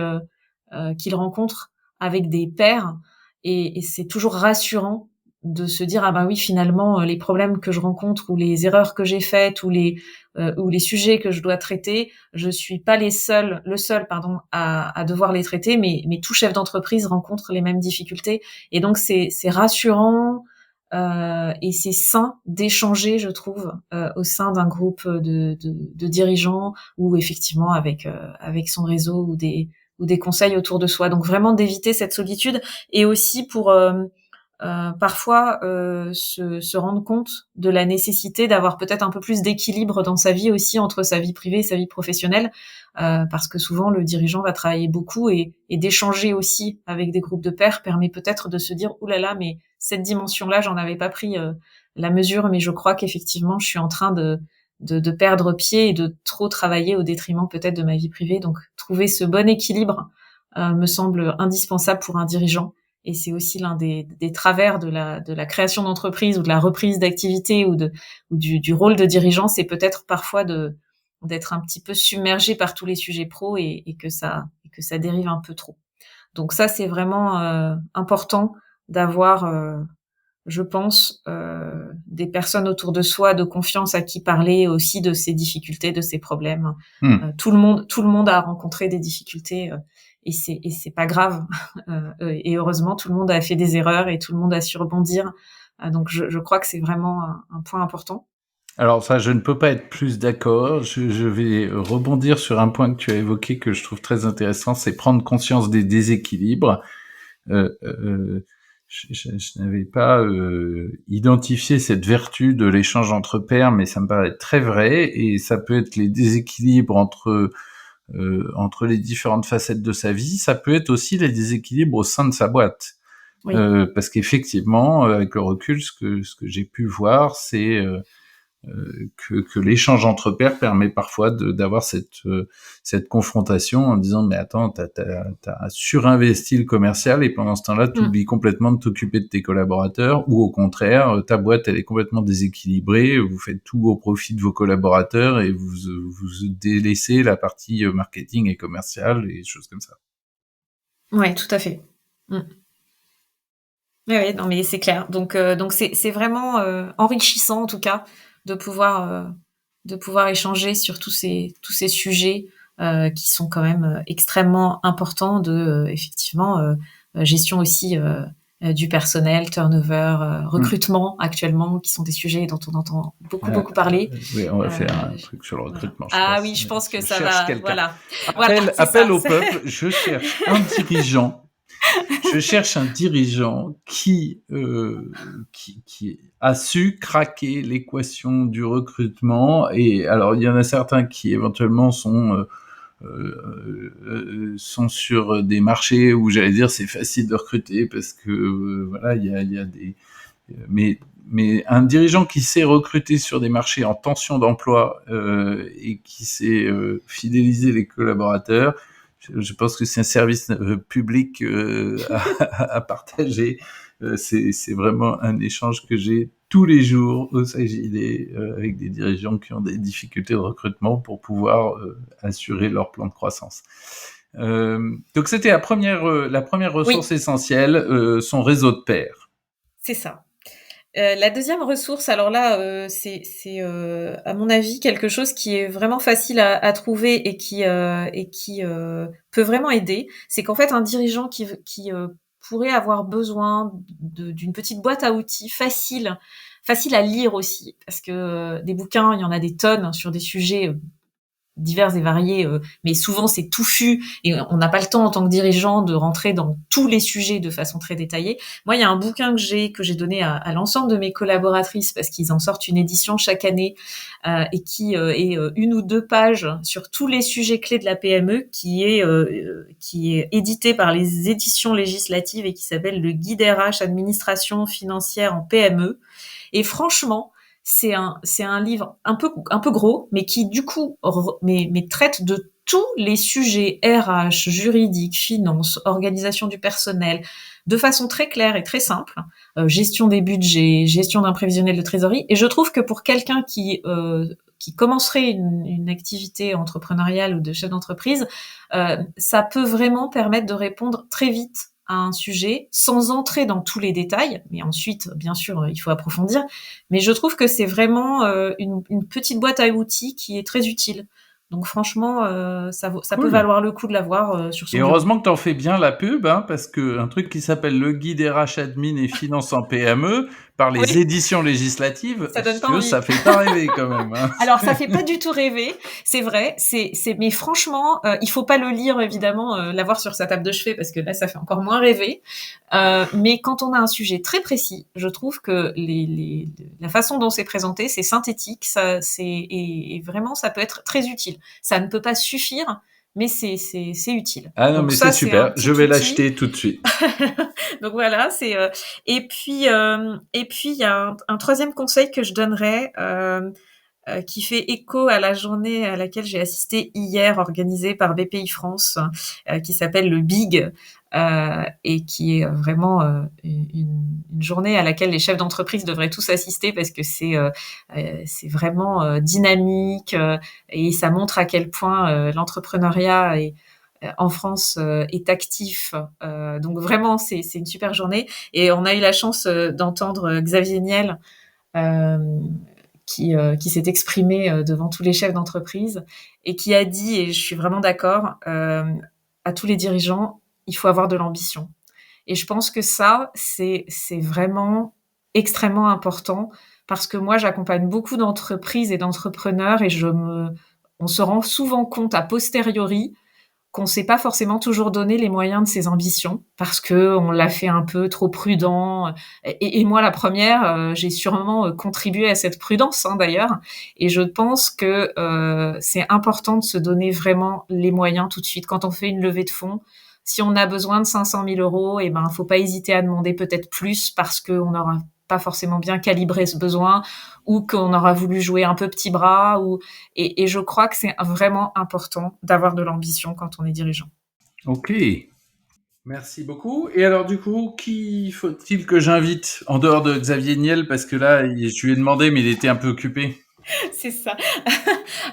qu'il rencontre avec des pairs, et c'est toujours rassurant de se dire ah ben oui, finalement les problèmes que je rencontre ou les erreurs que j'ai faites ou les sujets que je dois traiter, je suis pas le seul à devoir les traiter, mais tout chef d'entreprise rencontre les mêmes difficultés, et donc c'est rassurant. Et c'est sain d'échanger, je trouve, au sein d'un groupe de dirigeants, ou effectivement avec son réseau, ou des conseils autour de soi. Donc vraiment d'éviter cette solitude, et aussi pour parfois se rendre compte de la nécessité d'avoir peut-être un peu plus d'équilibre dans sa vie aussi, entre sa vie privée et sa vie professionnelle, parce que souvent le dirigeant va travailler beaucoup, et d'échanger aussi avec des groupes de pairs permet peut-être de se dire ouh là là, mais cette dimension-là, j'en avais pas pris la mesure, mais je crois qu'effectivement je suis en train de perdre pied et de trop travailler au détriment peut-être de ma vie privée. Donc trouver ce bon équilibre me semble indispensable pour un dirigeant. Et c'est aussi l'un des travers de la création d'entreprise, ou de la reprise d'activité, ou du rôle de dirigeant, c'est peut-être parfois d'être un petit peu submergé par tous les sujets pro, et que ça dérive un peu trop. Donc ça, c'est vraiment important d'avoir, je pense, des personnes autour de soi de confiance à qui parler aussi de ses difficultés, de ses problèmes. Tout le monde a rencontré des difficultés, et c'est pas grave. Et heureusement, tout le monde a fait des erreurs, et tout le monde a su rebondir. Donc je crois que c'est vraiment un point important. Alors ça, je ne peux pas être plus d'accord. Je vais rebondir sur un point que tu as évoqué, que je trouve très intéressant, c'est prendre conscience des déséquilibres. Je n'avais pas identifié cette vertu de l'échange entre pairs, mais ça me paraît très vrai, et ça peut être les déséquilibres entre les différentes facettes de sa vie. Ça peut être aussi les déséquilibres au sein de sa boîte. Oui. Parce qu'effectivement, avec le recul, ce que j'ai pu voir, c'est que l'échange entre pairs permet parfois d'avoir cette confrontation en disant mais attends, t'as surinvesti le commercial, et pendant ce temps-là t'oublies complètement de t'occuper de tes collaborateurs, ou au contraire ta boîte elle est complètement déséquilibrée, vous faites tout au profit de vos collaborateurs et vous délaissez la partie marketing et commerciale et des choses comme ça. Ouais, tout à fait. Oui, non mais c'est clair. Donc c'est vraiment enrichissant en tout cas de pouvoir échanger sur tous ces sujets qui sont quand même extrêmement importants, effectivement gestion aussi du personnel, turnover, recrutement actuellement, qui sont des sujets dont on entend beaucoup parler. Oui, on va faire un truc sur le recrutement. Voilà. Oui, je pense que ça va. Quelqu'un. Appel au peuple. Je cherche un dirigeant. Je cherche un dirigeant qui a su craquer l'équation du recrutement. Et alors, il y en a certains qui éventuellement sont sur des marchés où j'allais dire c'est facile de recruter parce que voilà, il y a des mais un dirigeant qui sait recruter sur des marchés en tension d'emploi et qui sait fidéliser les collaborateurs, je pense que c'est un service public à partager. C'est vraiment un échange que j'ai tous les jours au CJD avec des dirigeants qui ont des difficultés de recrutement pour pouvoir assurer leur plan de croissance. Donc c'était la première ressource essentielle, son réseau de pairs. C'est ça. La deuxième ressource, alors là, c'est à mon avis quelque chose qui est vraiment facile à trouver et qui peut vraiment aider. C'est qu'en fait, un dirigeant qui pourrait avoir besoin d'une petite boîte à outils facile à lire aussi, parce que des bouquins, il y en a des tonnes sur des sujets divers et variés, mais souvent c'est touffu et on n'a pas le temps en tant que dirigeant de rentrer dans tous les sujets de façon très détaillée. Moi, il y a un bouquin que j'ai donné à l'ensemble de mes collaboratrices parce qu'ils en sortent une édition chaque année et qui est 1 ou 2 pages sur tous les sujets clés de la PME, qui est édité par les éditions législatives et qui s'appelle le Guide RH administration financière en PME. Et franchement, c'est un livre un peu gros, mais qui du coup mais traite de tous les sujets RH, juridique, finance, organisation du personnel, de façon très claire et très simple, gestion des budgets, gestion d'un prévisionnel de trésorerie. Et je trouve que pour quelqu'un qui qui commencerait une activité entrepreneuriale ou de chef d'entreprise, ça peut vraiment permettre de répondre très vite à un sujet sans entrer dans tous les détails. Mais ensuite, bien sûr, il faut approfondir. Mais je trouve que c'est vraiment une petite boîte à outils qui est très utile. Donc franchement, ça peut Cool. valoir le coup de l'avoir sur son Et bureau. heureusement que t'en fais bien la pub, hein, parce que un truc qui s'appelle le guide RH admin et finance en PME par les Oui. éditions législatives, Ça donne si pas tu veux, envie. ça fait pas rêver quand même. Hein. Alors ça fait pas du tout rêver, c'est vrai. Mais franchement, il faut pas le lire évidemment, l'avoir sur sa table de chevet parce que là ça fait encore moins rêver. Mais quand on a un sujet très précis, je trouve que la façon dont c'est présenté, c'est synthétique, et vraiment ça peut être très utile. Ça ne peut pas suffire, mais c'est utile. Ah non, Donc mais ça, c'est c'est un super. petit Je vais outil. l'acheter tout de suite. Donc voilà, et puis il y a un troisième conseil que je donnerais, qui fait écho à la journée à laquelle j'ai assisté hier, organisée par BPI France, qui s'appelle le BIG, et qui est vraiment une journée à laquelle les chefs d'entreprise devraient tous assister parce que c'est vraiment dynamique, et ça montre à quel point l'entrepreneuriat en France est actif. Donc vraiment, c'est une super journée. Et on a eu la chance d'entendre Xavier Niel, euh, qui s'est exprimé devant tous les chefs d'entreprise et qui a dit, et je suis vraiment d'accord, à tous les dirigeants, il faut avoir de l'ambition. Et je pense que ça, c'est vraiment extrêmement important parce que moi, j'accompagne beaucoup d'entreprises et d'entrepreneurs et on se rend souvent compte a posteriori qu'on ne s'est pas forcément toujours donné les moyens de ses ambitions parce que on l'a fait un peu trop prudent. Et moi, la première, j'ai sûrement contribué à cette prudence, hein, d'ailleurs. Et je pense que c'est important de se donner vraiment les moyens tout de suite. Quand on fait une levée de fonds, si on a besoin de 500 000 euros, et ben, faut pas hésiter à demander peut-être plus parce qu'on n'aura pas forcément bien calibré ce besoin ou qu'on aura voulu jouer un peu petit bras et je crois que c'est vraiment important d'avoir de l'ambition quand on est dirigeant. Ok. Merci beaucoup. Et alors, du coup, qui faut-il que j'invite en dehors de Xavier Niel? Parce que là, je lui ai demandé, mais il était un peu occupé. C'est ça.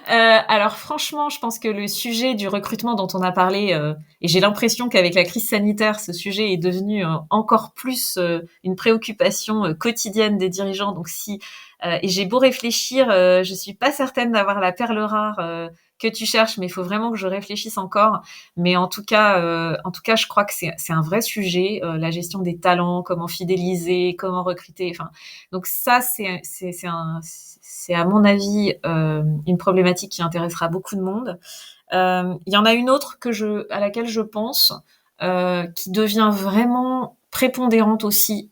Alors franchement, je pense que le sujet du recrutement dont on a parlé, et j'ai l'impression qu'avec la crise sanitaire, ce sujet est devenu encore plus une préoccupation quotidienne des dirigeants. Donc et j'ai beau réfléchir, je suis pas certaine d'avoir la perle rare que tu cherches, mais il faut vraiment que je réfléchisse encore. Mais en tout cas, je crois que c'est un vrai sujet, la gestion des talents, comment fidéliser, comment recruter. Enfin, donc ça, c'est à mon avis une problématique qui intéressera beaucoup de monde. Il y en a une autre à laquelle je pense, qui devient vraiment prépondérante aussi,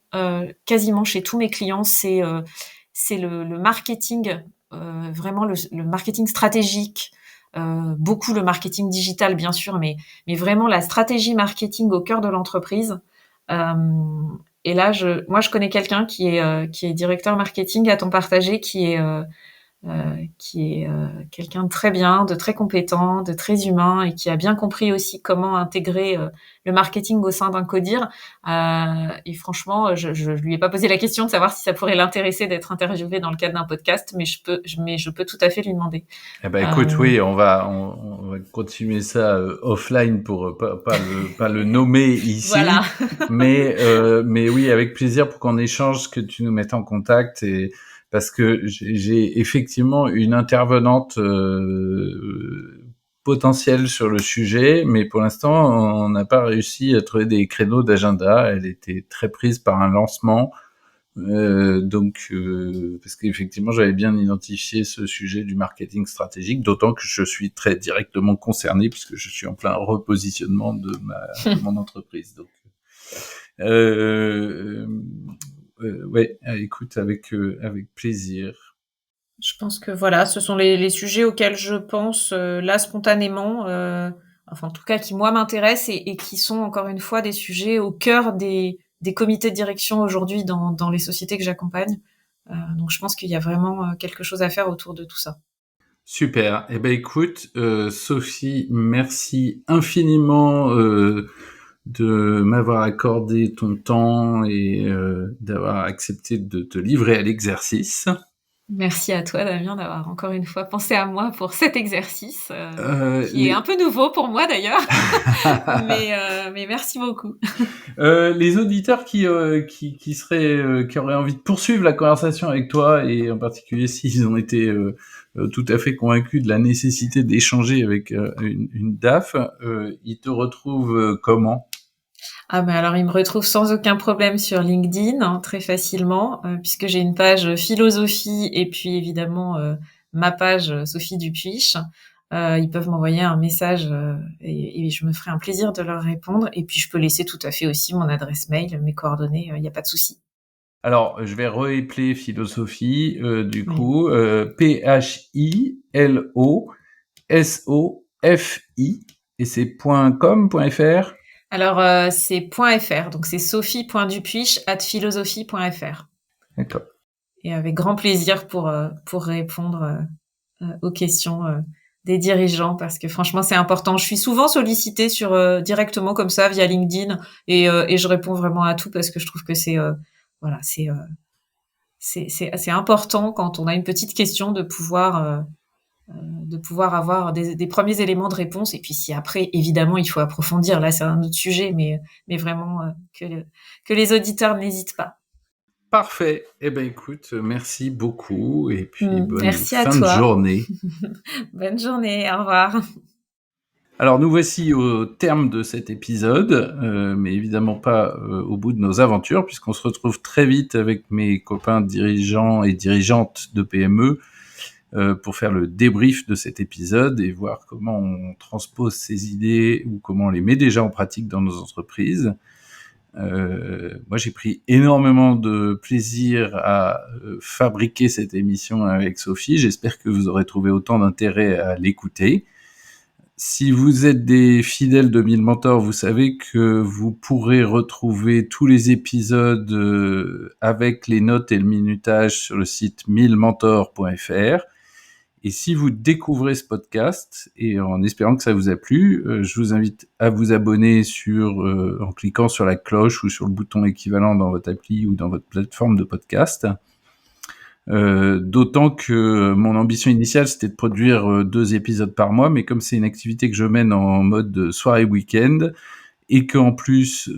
quasiment chez tous mes clients, c'est le marketing, vraiment le marketing stratégique, beaucoup le marketing digital bien sûr, mais vraiment la stratégie marketing au cœur de l'entreprise. Euh, et là, moi, je connais quelqu'un qui est directeur marketing à temps partagé, qui est quelqu'un de très bien, de très compétent, de très humain et qui a bien compris aussi comment intégrer le marketing au sein d'un codir. Et franchement, je lui ai pas posé la question de savoir si ça pourrait l'intéresser d'être interviewé dans le cadre d'un podcast, mais je peux tout à fait lui demander. Eh ben, écoute, oui, on va continuer ça offline pour pas le nommer ici. Voilà. mais oui, avec plaisir pour qu'on échange, que tu nous mettes en contact et parce que j'ai effectivement une intervenante potentielle sur le sujet, mais pour l'instant, on n'a pas réussi à trouver des créneaux d'agenda. Elle était très prise par un lancement. Parce qu'effectivement, j'avais bien identifié ce sujet du marketing stratégique, d'autant que je suis très directement concerné puisque je suis en plein repositionnement de mon entreprise. Donc, ouais, écoute, avec plaisir. Je pense que voilà, ce sont les sujets auxquels je pense là spontanément, enfin en tout cas qui moi m'intéressent et qui sont encore une fois des sujets au cœur des comités de direction aujourd'hui dans les sociétés que j'accompagne. Donc je pense qu'il y a vraiment quelque chose à faire autour de tout ça. Super. Eh ben écoute, Sophie, merci infiniment de m'avoir accordé ton temps et d'avoir accepté de te livrer à l'exercice. Merci à toi, Damien, d'avoir encore une fois pensé à moi pour cet exercice, qui est un Les peu nouveau pour moi d'ailleurs, mais merci beaucoup. les auditeurs qui seraient qui auraient envie de poursuivre la conversation avec toi et en particulier s'ils ont été tout à fait convaincus de la nécessité d'échanger avec une DAF, ils te retrouvent comment? Ah mais alors il me retrouve sans aucun problème sur LinkedIn, hein, très facilement, puisque j'ai une page philosophie et puis évidemment ma page Sophie Dupuich. Ils peuvent m'envoyer un message et je me ferai un plaisir de leur répondre. Et puis je peux laisser tout à fait aussi mon adresse mail, mes coordonnées, il n'y a pas de souci. Alors, je vais réépeler philosophie, du Oui. coup, Philosophie, et c'est .com, .fr? Alors c'est .fr, donc c'est sophie.dupuich@philosophie.fr. D'accord. Et avec grand plaisir pour répondre aux questions des dirigeants parce que franchement c'est important. Je suis souvent sollicitée sur directement comme ça via LinkedIn et je réponds vraiment à tout parce que je trouve que c'est voilà c'est important quand on a une petite question de pouvoir avoir des premiers éléments de réponse et puis si après évidemment il faut approfondir là c'est un autre sujet mais vraiment que les auditeurs n'hésitent pas. Parfait. Eh ben, écoute, merci beaucoup et puis bonne Merci à fin de toi. journée. Bonne journée, au revoir. Alors, nous voici au terme de cet épisode, mais évidemment pas au bout de nos aventures, puisqu'on se retrouve très vite avec mes copains dirigeants et dirigeantes de PME pour faire le débrief de cet épisode et voir comment on transpose ces idées ou comment on les met déjà en pratique dans nos entreprises. Moi, j'ai pris énormément de plaisir à fabriquer cette émission avec Sophie. J'espère que vous aurez trouvé autant d'intérêt à l'écouter. Si vous êtes des fidèles de Mille Mentors, vous savez que vous pourrez retrouver tous les épisodes avec les notes et le minutage sur le site millementors.fr. Et si vous découvrez ce podcast, et en espérant que ça vous a plu, je vous invite à vous abonner en cliquant sur la cloche ou sur le bouton équivalent dans votre appli ou dans votre plateforme de podcast. D'autant que mon ambition initiale, c'était de produire 2 épisodes par mois, mais comme c'est une activité que je mène en mode soirée week-end, et qu'en plus,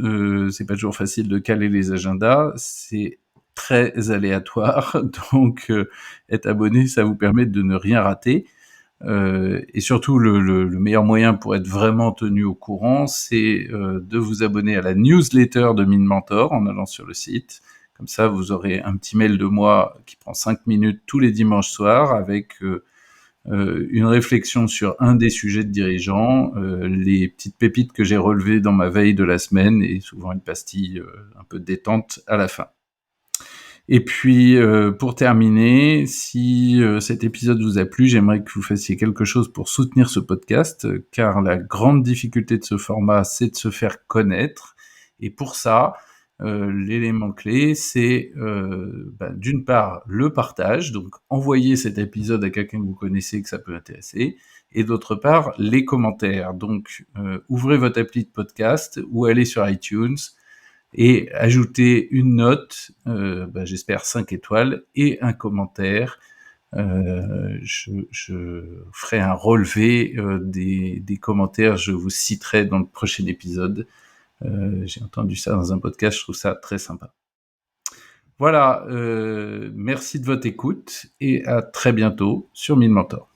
c'est pas toujours facile de caler les agendas, c'est très aléatoire. Donc, être abonné, ça vous permet de ne rien rater. Et surtout, le meilleur moyen pour être vraiment tenu au courant, c'est de vous abonner à la newsletter de MinMentor en allant sur le site. Comme ça, vous aurez un petit mail de moi qui prend 5 minutes tous les dimanches soirs avec une réflexion sur un des sujets de dirigeants, les petites pépites que j'ai relevées dans ma veille de la semaine et souvent une pastille un peu détente à la fin. Et puis, pour terminer, si cet épisode vous a plu, j'aimerais que vous fassiez quelque chose pour soutenir ce podcast, car la grande difficulté de ce format, c'est de se faire connaître. Et pour ça, l'élément clé, c'est d'une part le partage, donc envoyez cet épisode à quelqu'un que vous connaissez que ça peut intéresser, et d'autre part les commentaires. Donc, ouvrez votre appli de podcast ou allez sur iTunes, et ajouter une note, j'espère 5 étoiles, et un commentaire. Je ferai un relevé des commentaires, je vous citerai dans le prochain épisode. J'ai entendu ça dans un podcast, je trouve ça très sympa. Voilà, merci de votre écoute et à très bientôt sur Mille Mentors.